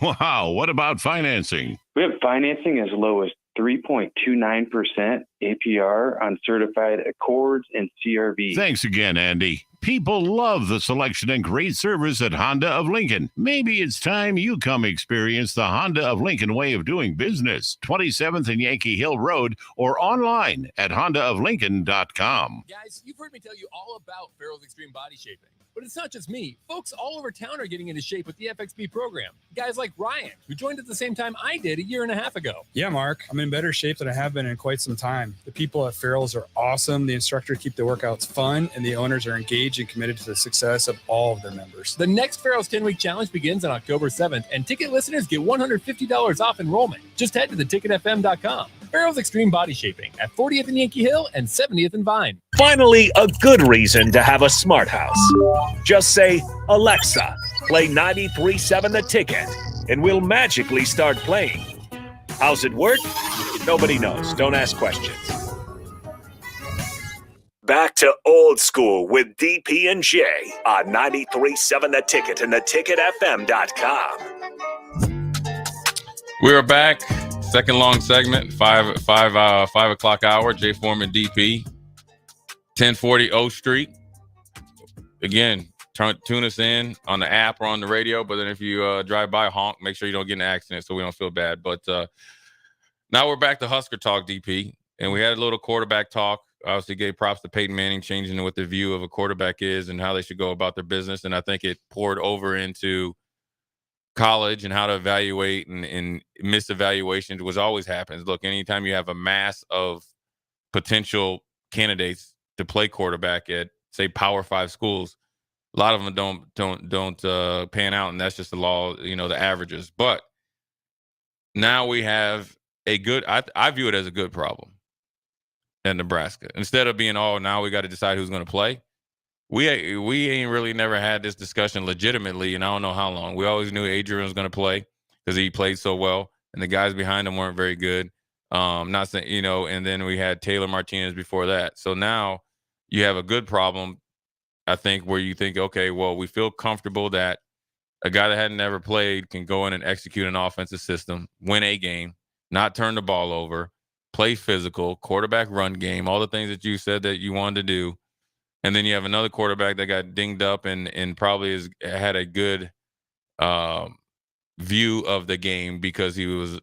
Wow, what about financing? We have financing as low as 3.29% APR on certified Accords and CRV. Thanks again, Andy. People love the selection and great service at Honda of Lincoln. Maybe it's time you come experience the Honda of Lincoln way of doing business. 27th and Yankee Hill Road or online at hondaoflincoln.com. Guys, you've heard me tell you all about Farrell's Extreme Body Shaping. But it's not just me. Folks all over town are getting into shape with the FXB program. Guys like Ryan, who joined at the same time I did a year and a half ago. Yeah, Mark, I'm in better shape than I have been in quite some time. The people at Farrell's are awesome. The instructors keep the workouts fun, and the owners are engaged and committed to the success of all of their members. The next Farrell's 10-week challenge begins on October 7th, and ticket listeners get $150 off enrollment. Just head to theticketfm.com. Farrell's Extreme Body Shaping at 40th and Yankee Hill and 70th and Vine. Finally, a good reason to have a smart house. Just say, Alexa, play 93.7 The Ticket, and we'll magically start playing. How's it work? Nobody knows. Don't ask questions. Back to old school with DP and J on 93.7 The Ticket and theticketfm.com. We are back. Second long segment, 5 o'clock hour. J Foreman DP, 1040 O Street. Again, tune us in on the app or on the radio. But then if you drive by, honk. Make sure you don't get in an accident so we don't feel bad. But now we're back to Husker talk, DP, and we had a little quarterback talk. Obviously, gave props to Peyton Manning, changing what the view of a quarterback is and how they should go about their business. And I think it poured over into college and how to evaluate and miss evaluations, which always happens. Look, anytime you have a mass of potential candidates to play quarterback at, say, Power 5 schools, a lot of them don't pan out, and that's just the law, the averages. But now we have a good, I view it as a good problem at Nebraska. Instead of being, now we got to decide who's going to play. We ain't really never had this discussion legitimately, and I don't know how long. We always knew Adrian was going to play because he played so well, and the guys behind him weren't very good. Not saying, and then we had Taylor Martinez before that. So now you have a good problem, I think, where you think, okay, well, we feel comfortable that a guy that hadn't never played can go in and execute an offensive system, win a game, not turn the ball over, play physical, quarterback run game, all the things that you said that you wanted to do. And then you have another quarterback that got dinged up and probably had a good view of the game because he was,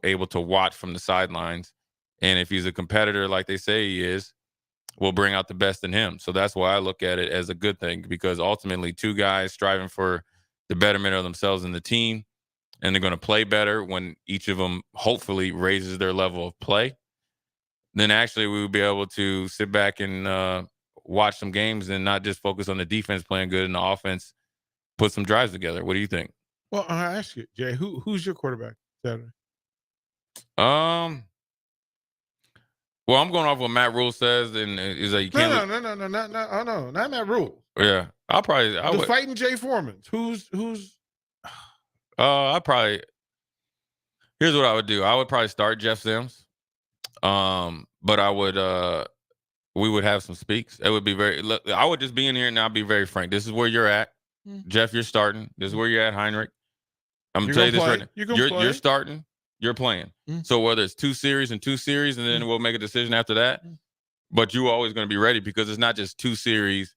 able to watch from the sidelines. And if he's a competitor like they say he is, we'll bring out the best in him. So that's why I look at it as a good thing, because ultimately 2 guys striving for the betterment of themselves and the team, and they're going to play better when each of them hopefully raises their level of play. Then actually we will be able to sit back and watch some games and not just focus on the defense playing good and the offense put some drives together. What do you think? Well, I ask you, Jay, who's your quarterback Saturday? Well, I'm going off what Matt Rule says, and is that you can't. No, not Matt Rule. Yeah, I would fighting Jay Foreman. Who's? I probably. Here's what I would do. I would probably start Jeff Sims. But I would. We would have some speaks. It would be very. Look, I would just be in here and I'll be very frank. This is where you're at, Jeff. You're starting. This is where you're at, Heinrich. I'm gonna tell you this right now. You're starting. You're playing. So whether it's 2 series and 2 series, and then we'll make a decision after that. But you're always going to be ready, because it's not just 2 series,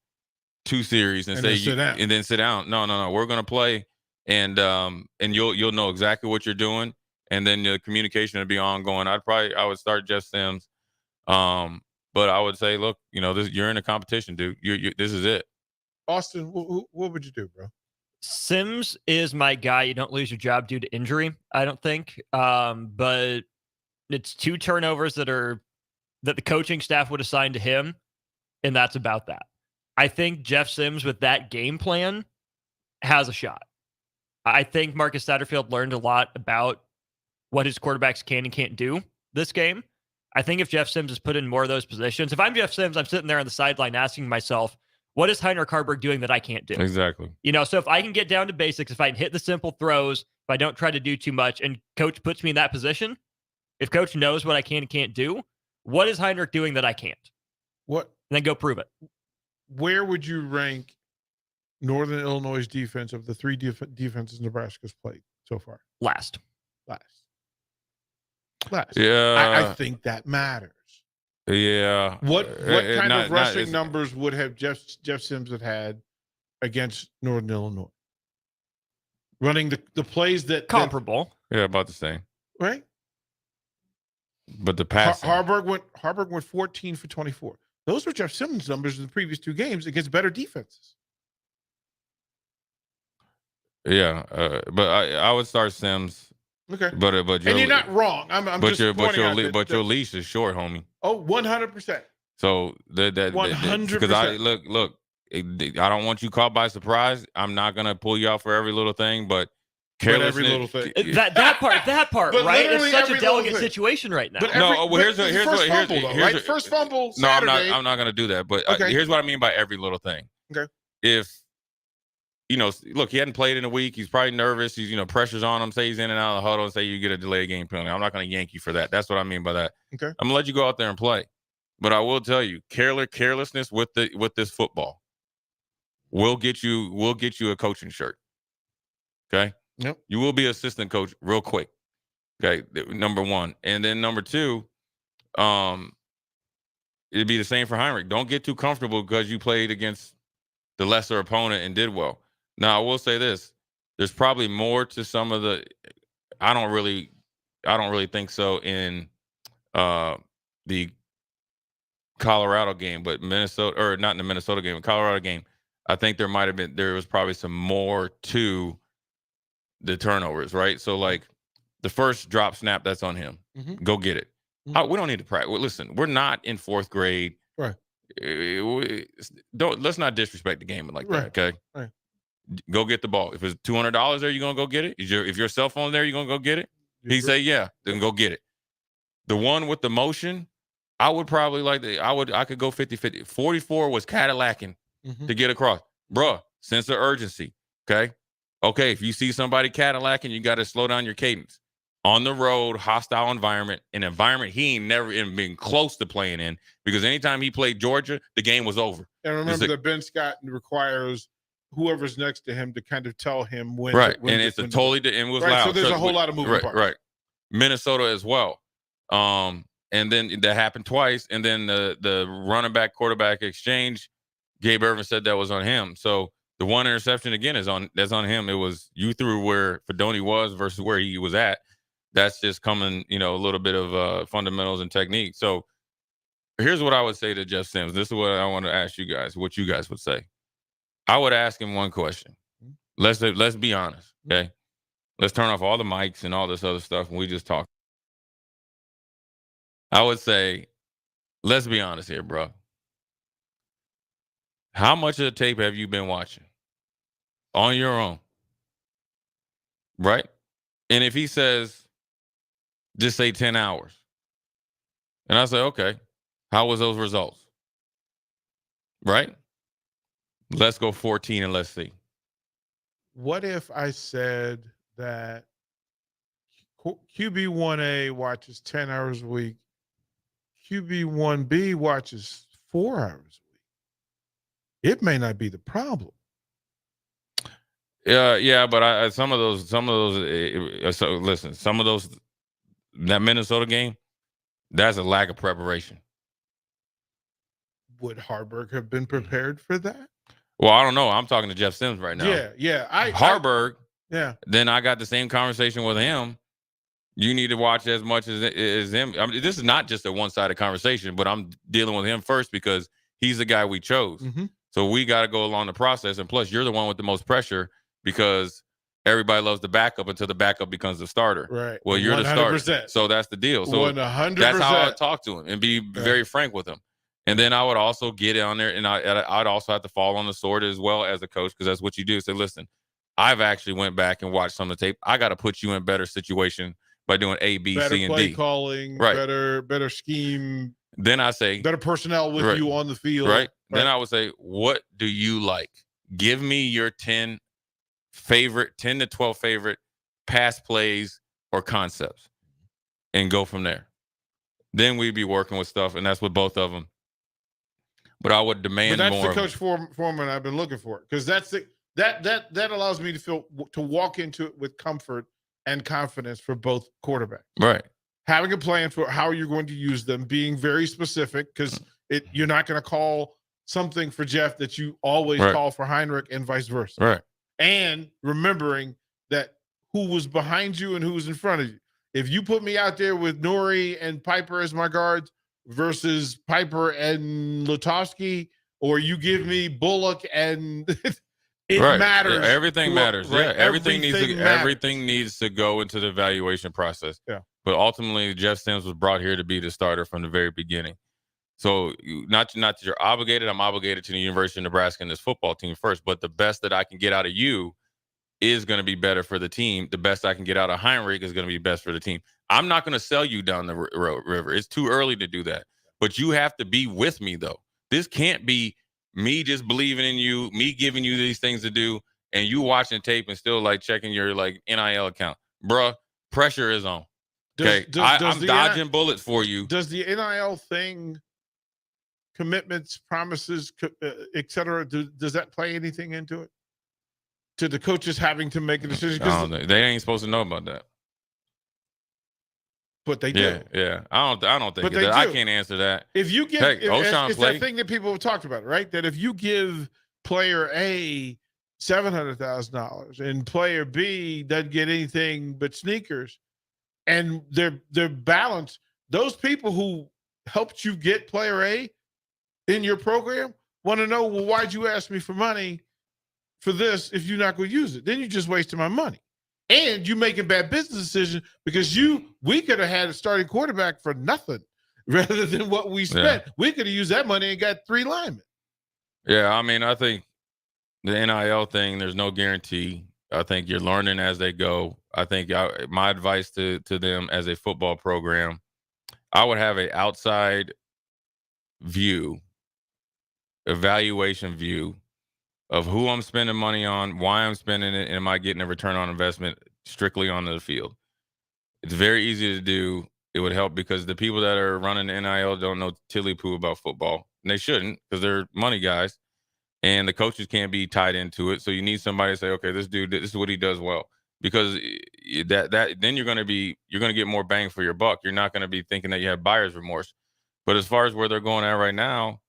and then sit down. No. We're going to play, and you'll know exactly what you're doing, and then the communication will be ongoing. I would start Jeff Sims, but I would say, look, you're in a competition, dude. This is it. Austin, what would you do, bro? Sims is my guy. You don't lose your job due to injury, I don't think. But it's 2 turnovers that the coaching staff would assign to him, and that's about that. I think Jeff Sims, with that game plan, has a shot. I think Marcus Satterfield learned a lot about what his quarterbacks can and can't do this game. I think if Jeff Sims is put in more of those positions, if I'm Jeff Sims, I'm sitting there on the sideline asking myself, what is Heinrich Harburg doing that I can't do? Exactly. So if I can get down to basics, if I can hit the simple throws, if I don't try to do too much, and coach puts me in that position, if coach knows what I can and can't do, what is Heinrich doing that I can't? What? And then go prove it. Where would you rank Northern Illinois' defense of the 3 defenses Nebraska's played so far? Last. Yeah. I think that matters. Yeah. What kind of rushing numbers would have Jeff Sims have had against Northern Illinois? Running the plays that comparable. Yeah, about the same. Right. But the pass Harburg went 14 for 24. Those were Jeff Sims' numbers in the previous 2 games against better defenses. Yeah, but I would start Sims. Okay. But you're not wrong. I'm just your leash is short, homie. Oh, 100%. So that 100%. Because I look, I don't want you caught by surprise. I'm not gonna pull you out for every little thing, but carelessness. Every little thing. That part, But right? It's such every a delicate little thing. situation right now. First fumble. No, Saturday. I'm not gonna do that. But Okay. Here's what I mean by every little thing. Okay. If look, he hadn't played in a week. He's probably nervous. He's, pressure's on him. Say he's in and out of the huddle and say you get a delayed game penalty. I'm not going to yank you for that. That's what I mean by that. Okay. I'm going to let you go out there and play. But I will tell you, carelessness with this football will get you a coaching shirt. Okay? Yep. You will be assistant coach real quick. Okay? Number 1. And then number 2, it'd be the same for Heinrich. Don't get too comfortable because you played against the lesser opponent and did well. Now, I will say this. There's probably more to some of the I don't really think so in the Colorado game, but Minnesota, or not in the Minnesota game, the Colorado game, I think there was probably some more to the turnovers, right? So like the first drop snap, that's on him. Mhm. Go get it. Mhm. We don't need to practice. Well, listen, we're not in 4th grade. Right. Let's not disrespect the game like that, okay? Right. Go get the ball. If it's $200 there, you're gonna go get it. If your cell phone there, you're gonna go get it. He say, yeah, then go get it. The one with the motion, I would probably I could go 50-50. 44 was Cadillacing to get across. Bruh, sense of urgency. Okay. If you see somebody Cadillacing, you got to slow down your cadence. on the road, hostile environment, an environment he ain't never even been close to playing in, because anytime he played Georgia, the game was over. And remember that Ben Scott requires whoever's next to him to kind of tell him when. Right, and it's a totally and it was right. loud. So there's a whole lot of moving parts. Right. Minnesota as well. And then that happened twice. And then the running back quarterback exchange, Gabe Irvin said that was on him. So the one interception again that's on him. It was you threw where Fedoni was versus where he was at. That's just coming, a little bit of fundamentals and technique. So here's what I would say to Jeff Sims. This is what I want to ask you guys, what you guys would say. I would ask him one question. Let's be honest, okay? Let's turn off all the mics and all this other stuff, and we just talk. I would say, let's be honest here, bro. How much of the tape have you been watching on your own? Right? And if he says, just say 10 hours. And I say, okay, how was those results? Right? Let's go 14 and let's see. What if I said that QB1A watches 10 hours a week, QB1B watches 4 hours a week? It may not be the problem. Yeah, but some of those. So listen, some of those, that Minnesota game, that's a lack of preparation. Would Harburg have been prepared for that? Well, I don't know. I'm talking to Jeff Sims right now. Yeah. Harburg. Yeah. Then I got the same conversation with him. You need to watch as much as him. I mean, this is not just a one-sided conversation, but I'm dealing with him first because he's the guy we chose. Mm-hmm. So we got to go along the process. And plus, you're the one with the most pressure because everybody loves the backup until the backup becomes the starter. Right. Well, you're 100%. the starter. So that's the deal. So 100%. That's how I would talk to him and be very frank with him. And then I would also get on there, and I'd also have to fall on the sword as well as a coach, because that's what you do. Say, listen, I've actually went back and watched some of the tape. I got to put you in better situation by doing A, B, better C, and play D. calling, right. better scheme. Then I say better personnel with you on the field. Right. Then I would say, what do you like? Give me your 10 to 12 favorite pass plays or concepts, and go from there. Then we'd be working with stuff, and that's with both of them. But I would demand more. That's the coach Foreman I've been looking for, because that's that allows me to walk into it with comfort and confidence for both quarterbacks. Right. Having a plan for how you're going to use them, being very specific, because you're not going to call something for Jeff that you always call for Heinrich, and vice versa. Right. And remembering that who was behind you and who was in front of you. If you put me out there with Nori and Piper as my guards versus Piper and Lutovsky, or you give me Bullock and it matters. Yeah, everything matters. Right? Yeah, everything needs to go into the evaluation process. Yeah. But ultimately, Jeff Sims was brought here to be the starter from the very beginning. So not that you're obligated. I'm obligated to the University of Nebraska and this football team first. But the best that I can get out of you is going to be better for the team. The best I can get out of Heinrich is going to be best for the team. I'm not going to sell you down the river. It's too early to do that. But you have to be with me, though. This can't be me just believing in you, me giving you these things to do, and you watching tape and still like checking your like NIL account. Bruh, pressure is on. Okay, I'm dodging bullets for you. Does the NIL thing, commitments, promises, et cetera, does that play anything into it? To the coaches having to make a decision? They ain't supposed to know about that. But they do. Yeah. I don't think that. I can't answer that. If you give, it's that thing that people have talked about, right? That if you give player A $700,000 and player B doesn't get anything but sneakers, and they're balanced, those people who helped you get player A in your program want to know, well, why'd you ask me for money for this if you're not going to use it? Then you just wasted my money. And you making bad business decisions because we could have had a starting quarterback for nothing rather than what we spent. Yeah. We could have used that money and got 3 linemen. Yeah, I mean, I think the NIL thing, there's no guarantee. I think you're learning as they go. I think my advice to them as a football program, I would have an outside view, evaluation view of who I'm spending money on, why I'm spending it, and am I getting a return on investment strictly on the field? It's very easy to do. It would help because the people that are running the NIL don't know tilly poo about football, and they shouldn't because they're money guys, and the coaches can't be tied into it. So you need somebody to say, okay, this dude, this is what he does well, because then you're going to get more bang for your buck. You're not going to be thinking that you have buyer's remorse. But as far as where they're going at right now,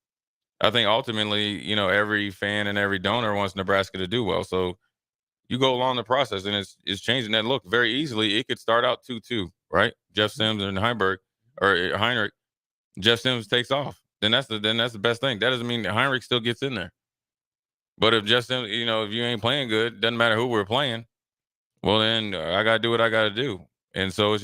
I think ultimately, every fan and every donor wants Nebraska to do well. So you go along the process, and it's changing that look very easily. It could start out 2-2, right? Jeff Sims and Heinrich. Jeff Sims takes off. Then that's the best thing. That doesn't mean that Heinrich still gets in there. But if Jeff Sims, if you ain't playing good, doesn't matter who we're playing. Well, then I gotta do what I gotta do. And so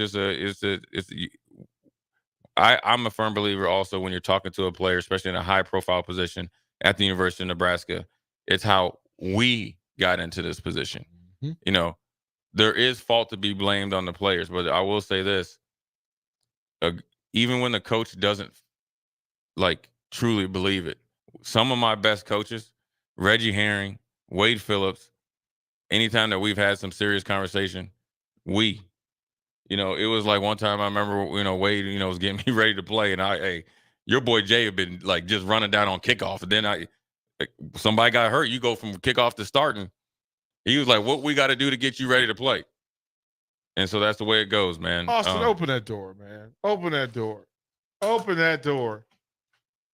I'm a firm believer also when you're talking to a player, especially in a high profile position at the University of Nebraska, it's how we got into this position. Mm-hmm. There is fault to be blamed on the players, but I will say this, even when the coach doesn't truly believe it, some of my best coaches, Reggie Herring, Wade Phillips, anytime that we've had some serious conversation, it was like one time I remember, Wade, was getting me ready to play, and your boy Jay had been just running down on kickoff, and then somebody got hurt. You go from kickoff to starting. He was like, "What we got to do to get you ready to play?" And so that's the way it goes, man. Austin, open that door, man. Open that door. Open that door.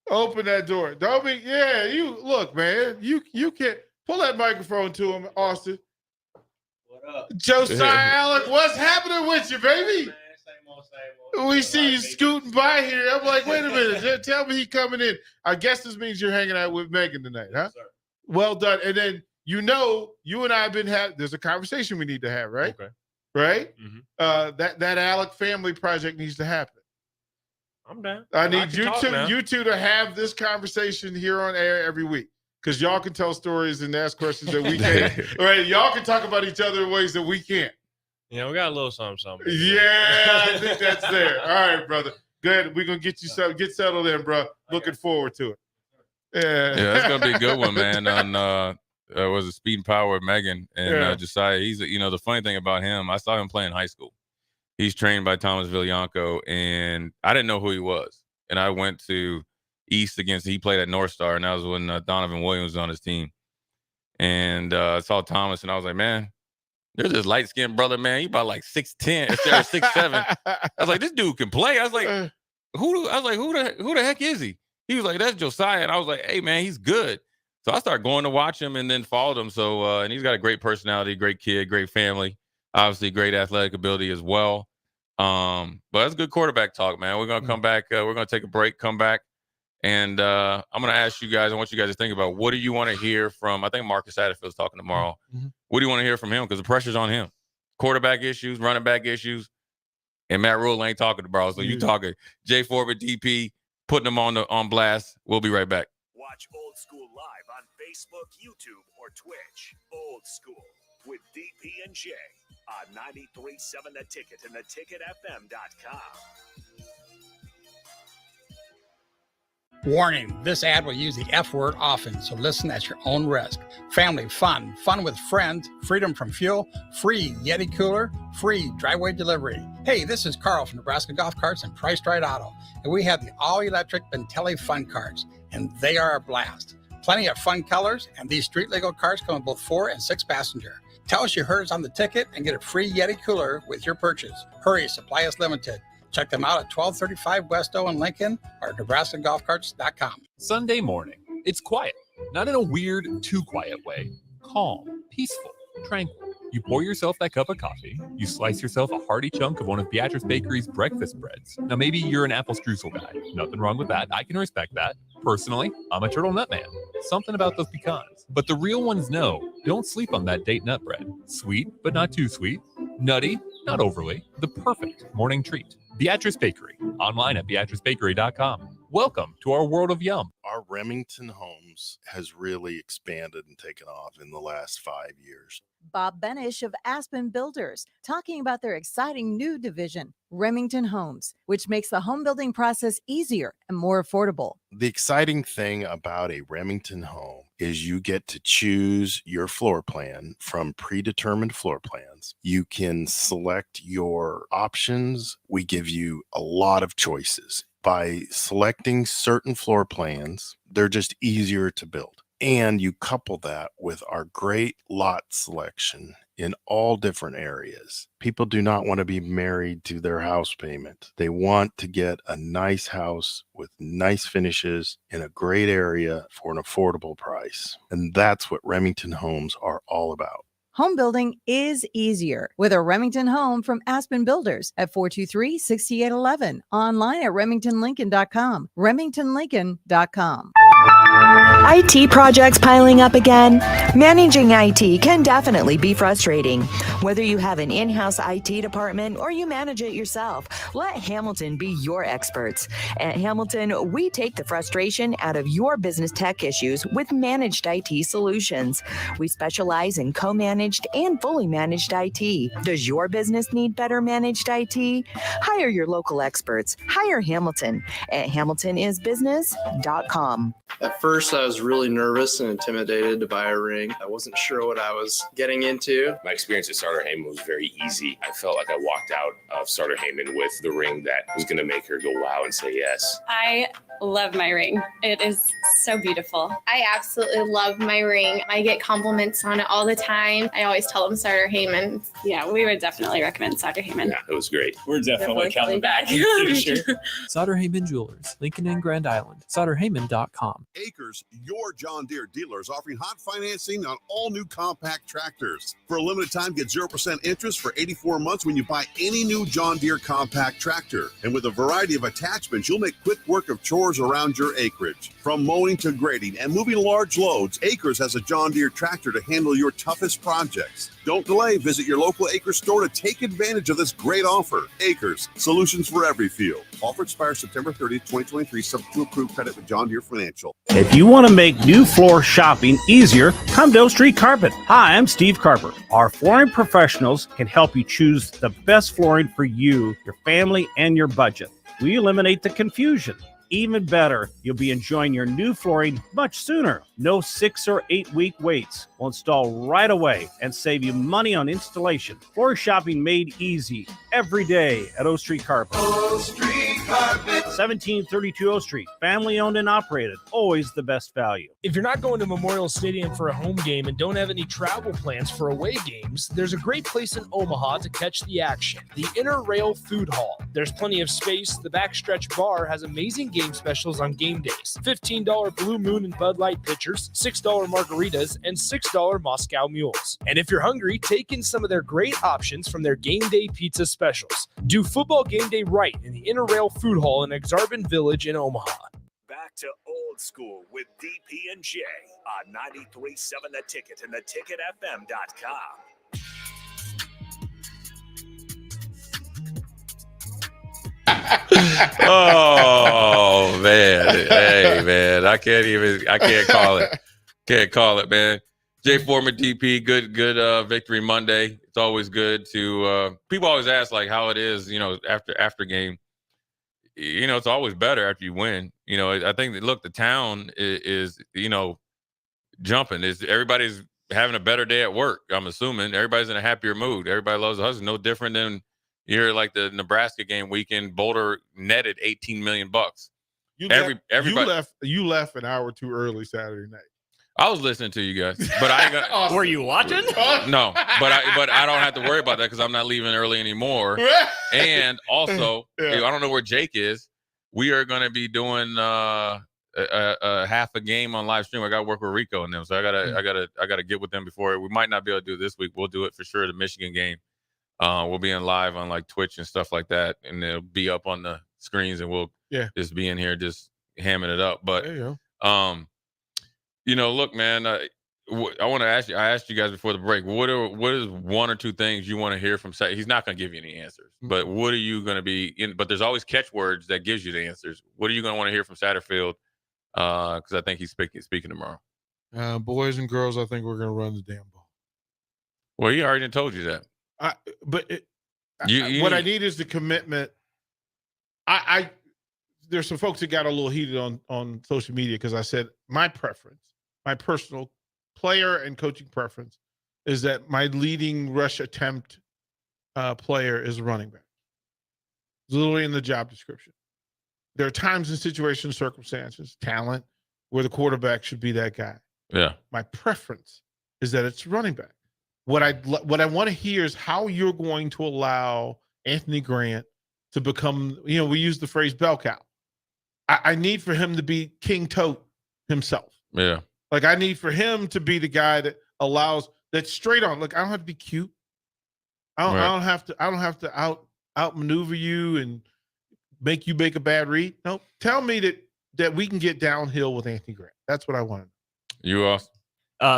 Open that door. Don't be. Yeah, you look, man. You can't pull that microphone to him, Austin. What up, Josiah Alec? What's happening with you, baby? Same old. We see you scooting by here. I'm like, wait a minute. Tell me he coming in. I guess this means you're hanging out with Megan tonight, huh? Yes, well done. And then you and I have been there's a conversation we need to have, right? Okay. Right? Mm-hmm. That Alec family project needs to happen. I'm down. I need you two to have this conversation here on air every week, because y'all can tell stories and ask questions that we can't. Right? Y'all can talk about each other in ways that we can't. Yeah, we got a little something. Yeah, I think that's there. All right, brother. Good. We're gonna get you get settled in, bro. Looking forward to it. Yeah, that's gonna be a good one, man. On was it Speed and Power with Megan and Josiah. He's the funny thing about him, I saw him play in high school. He's trained by Thomas Villianco, and I didn't know who he was. And I went to East he played at North Star, and that was when Donovan Williams was on his team. And I saw Thomas, and I was like, man, there's this light-skinned brother, man. He about 6'10", instead of 6'7". I was like, this dude can play. I was like, who the heck is he? He was like, that's Josiah. And I was like, hey, man, he's good. So I started going to watch him and then followed him. So, and he's got a great personality, great kid, great family, obviously great athletic ability as well. But that's good quarterback talk, man. We're going to come back. We're going to take a break, come back. And I'm going to ask you guys, I want you guys to think about, what do you want to hear from, I think Marcus Satterfield's talking tomorrow. Mm-hmm. What do you want to hear from him? Because the pressure's on him. Quarterback issues, running back issues, and Matt Rule ain't talking to bro. So you talking Jay Forbett, DP, putting them on blast. We'll be right back. Watch Old School live on Facebook, YouTube, or Twitch. Old School with DP and Jay on 93.7 The Ticket and theticketfm.com. Warning, this ad will use the F word often, so listen at your own risk. Family fun, fun with friends, freedom from fuel, free Yeti cooler, free driveway delivery. Hey, this is Carl from Nebraska Golf Carts and Priced Right Auto, and we have the all-electric Bentelli Fun Carts, and they are a blast. Plenty of fun colors, and these street-legal carts come with both 4 and 6 passenger. Tell us you heard us on the ticket and get a free Yeti cooler with your purchase. Hurry, supply is limited. Check them out at 1235 West O in Lincoln or NebraskaGolfCarts.com. Sunday morning. It's quiet, not in a weird, too quiet way. Calm, peaceful, tranquil. You pour yourself that cup of coffee. You slice yourself a hearty chunk of one of Beatrice Bakery's breakfast breads. Now, maybe you're an apple streusel guy. Nothing wrong with that. I can respect that. Personally, I'm a turtle nut man. Something about those pecans. But the real ones know, don't sleep on that date nut bread. Sweet, but not too sweet. Nutty, not overly. The perfect morning treat. Beatrice Bakery. Online at BeatriceBakery.com. Welcome to our world of yum. Our Remington Homes has really expanded and taken off in the last 5 years. Bob Benish of Aspen Builders, talking about their exciting new division, Remington Homes, which makes the home building process easier and more affordable. The exciting thing about a Remington home is you get to choose your floor plan from predetermined floor plans. You can select your options. We give you a lot of choices. By selecting certain floor plans, they're just easier to build. And you couple that with our great lot selection in all different areas. People do not want to be married to their house payment. They want to get a nice house with nice finishes in a great area for an affordable price. And that's what Remington Homes are all about. Home building is easier with a Remington home from Aspen Builders at 423-6811. Online at remingtonlincoln.com. remingtonlincoln.com. IT projects piling up again? Managing IT can definitely be frustrating. Whether you have an in-house IT department or you manage it yourself, let Hamilton be your experts. At Hamilton, we take the frustration out of your business tech issues with managed IT solutions. We specialize in co-managed and fully managed IT. Does your business need better managed IT? Hire your local experts. Hire Hamilton at hamiltonisbusiness.com. At first, I was really nervous and intimidated to buy a ring. I wasn't sure what I was getting into. My experience at Starter Heyman was very easy. I felt like I walked out of Starter Heyman with the ring that was going to make her go wow and say yes. I love my ring. It is so beautiful. I absolutely love my ring. I get compliments on it all the time. I always tell them Starter Heyman. Yeah, we would definitely recommend Starter Heyman. Yeah, it was great. We're definitely coming back in the future. Sauter Heyman Jewelers, Lincoln and Grand Island. SauterHeyman.com. Acres, your John Deere dealers offering hot financing on all new compact tractors. For a limited time, get 0% interest for 84 months when you buy any new John Deere compact tractor. And with a variety of attachments, you'll make quick work of chores around your acreage. From mowing to grading and moving large loads, Acres has a John Deere tractor to handle your toughest projects. Don't delay. Visit your local Acres store to take advantage of this great offer. Acres, solutions for every field. Offer expires September 30th, 2023, subject to approved credit with John Deere Financial. If you want to make new floor shopping easier, come to Oak Street Carpet. Hi, I'm Steve Carper. Our flooring professionals can help you choose the best flooring for you, your family, and your budget. We eliminate the confusion. Even better, you'll be enjoying your new flooring much sooner. No 6 or 8 week waits. We'll install right away and save you money on installation. Floor shopping made easy every day at O Street Carpet. O Street Carpet. 1732 O Street. Family owned and operated. Always the best value. If you're not going to Memorial Stadium for a home game and don't have any travel plans for away games, there's a great place in Omaha to catch the action. The Inner Rail Food Hall. There's plenty of space. The Backstretch Bar has amazing game specials on game days. $15 Blue Moon and Bud Light pitchers, $6 margaritas, and $6 Moscow mules. And if you're hungry, take in some of their great options from their game day pizza specials. Do football game day right in the Inner Rail Food Hall in Exarban Village in Omaha. Back to old school with DP and J on 93.7 The Ticket and theticketfm.com. Oh man, hey man, I can't call it, man. Jay Foreman, DP, good Victory Monday. It's always good to people always ask like how it is, after game. It's always better after you win. I think that look, the town is jumping. Everybody's having a better day at work. I'm assuming everybody's in a happier mood. Everybody loves the Husker. No different than you're like the Nebraska game weekend. Boulder netted $18 million. You left an hour too early Saturday night. I was listening to you guys, but I ain't gonna. Awesome. Were you watching? No, but I don't have to worry about that because I'm not leaving early anymore. And also, I don't know where Jake is. We are going to be doing a half a game on live stream. I got to work with Rico and them, so I gotta get with them before. We might not be able to do it this week. We'll do it for sure. The Michigan game. We'll be in live on like Twitch and stuff like that, and it'll be up on the screens, and we'll just be in here just hamming it up. But look, man, I want to ask you. I asked you guys before the break. What is one or two things you want to hear from? He's not going to give you any answers, but what are you going to be in? But there's always catchwords that gives you the answers. What are you going to want to hear from Satterfield? Because I think he's speaking tomorrow. Boys and girls, I think we're going to run the damn ball. Well, he already told you that. What I need is the commitment. There's some folks that got a little heated on social media because I said my preference my personal player and coaching preference is that my leading rush attempt player is a running back. It's literally in the job description. There are times in situations, circumstances, talent, where the quarterback should be that guy. Yeah. My preference is that it's running back. What I want to hear is how you're going to allow Anthony Grant to become, we use the phrase bell cow. I need for him to be King Tote himself. Yeah. Like, I need for him to be the guy that allows that straight on. Look, I don't have to be cute. I don't have to outmaneuver you and make you make a bad read. No, tell me that we can get downhill with Anthony Grant. That's what I want. You also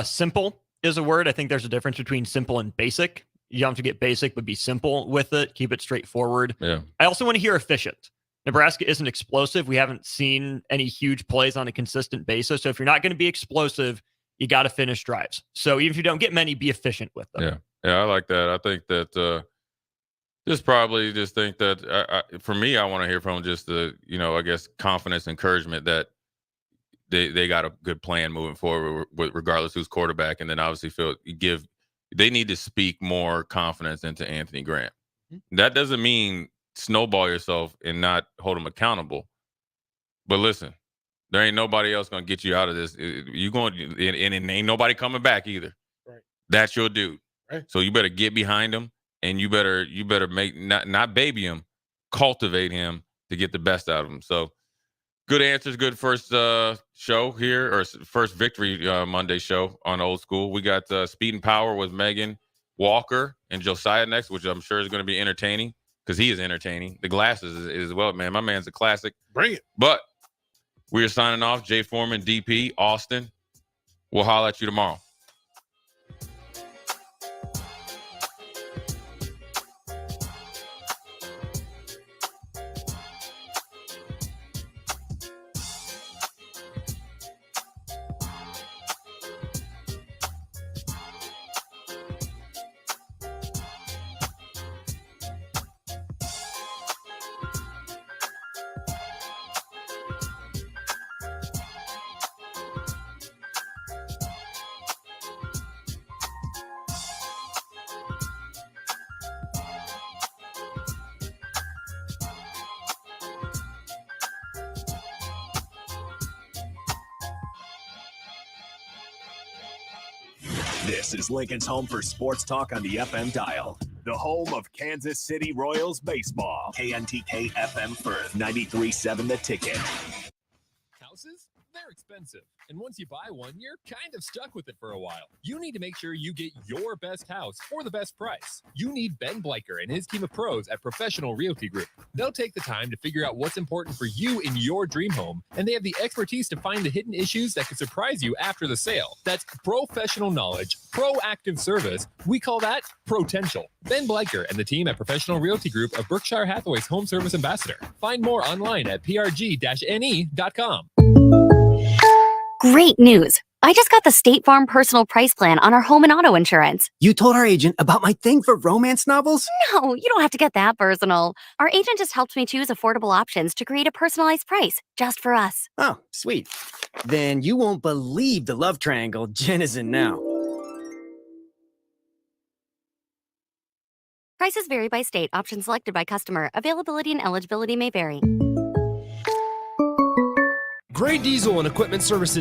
simple is a word. I think there's a difference between simple and basic. You don't have to get basic, but be simple with it. Keep it straightforward. Yeah. I also want to hear efficient. Nebraska isn't explosive. We haven't seen any huge plays on a consistent basis. So if you're not going to be explosive, you got to finish drives. So even if you don't get many, be efficient with them. Yeah. Yeah, I like that. I think that for me, I want to hear from just the, I guess, confidence, encouragement that they got a good plan moving forward with regardless who's quarterback. And then obviously they need to speak more confidence into Anthony Grant. Mm-hmm. That doesn't mean snowball yourself and not hold them accountable. But listen, there ain't nobody else going to get you out of this. You going and ain't nobody coming back either. Right. That's your dude. Right. So you better get behind him, and you better make not baby him, cultivate him to get the best out of him. So good answers, good first show here, or first Victory Monday show on Old School. We got Speed and Power with Megan Walker and Josiah next, which I'm sure is going to be entertaining because he is entertaining. The glasses is as well, man. My man's a classic. Bring it. But we are signing off. Jay Foreman, DP, Austin. We'll holler at you tomorrow. This is Lincoln's home for sports talk on the FM dial. The home of Kansas City Royals baseball. KNTK FM Firth, 93.7 The Ticket. Houses? They're expensive. And once you buy one, you're kind of stuck with it for a while. You need to make sure you get your best house for the best price. You need Ben Bleicher and his team of pros at Professional Realty Group. They'll take the time to figure out what's important for you in your dream home, and they have the expertise to find the hidden issues that could surprise you after the sale. That's professional knowledge, proactive service. We call that potential. Ben Bleicher and the team at Professional Realty Group of Berkshire Hathaway's home service ambassador. Find more online at prg-ne.com. Great news. I just got the State Farm personal price plan on our home and auto insurance. You told our agent about my thing for romance novels? No, you don't have to get that personal. Our agent just helped me choose affordable options to create a personalized price just for us. Oh, sweet. Then you won't believe the love triangle Jen is in now. Prices vary by state. Options selected by customer. Availability and eligibility may vary. Gray Diesel and Equipment Services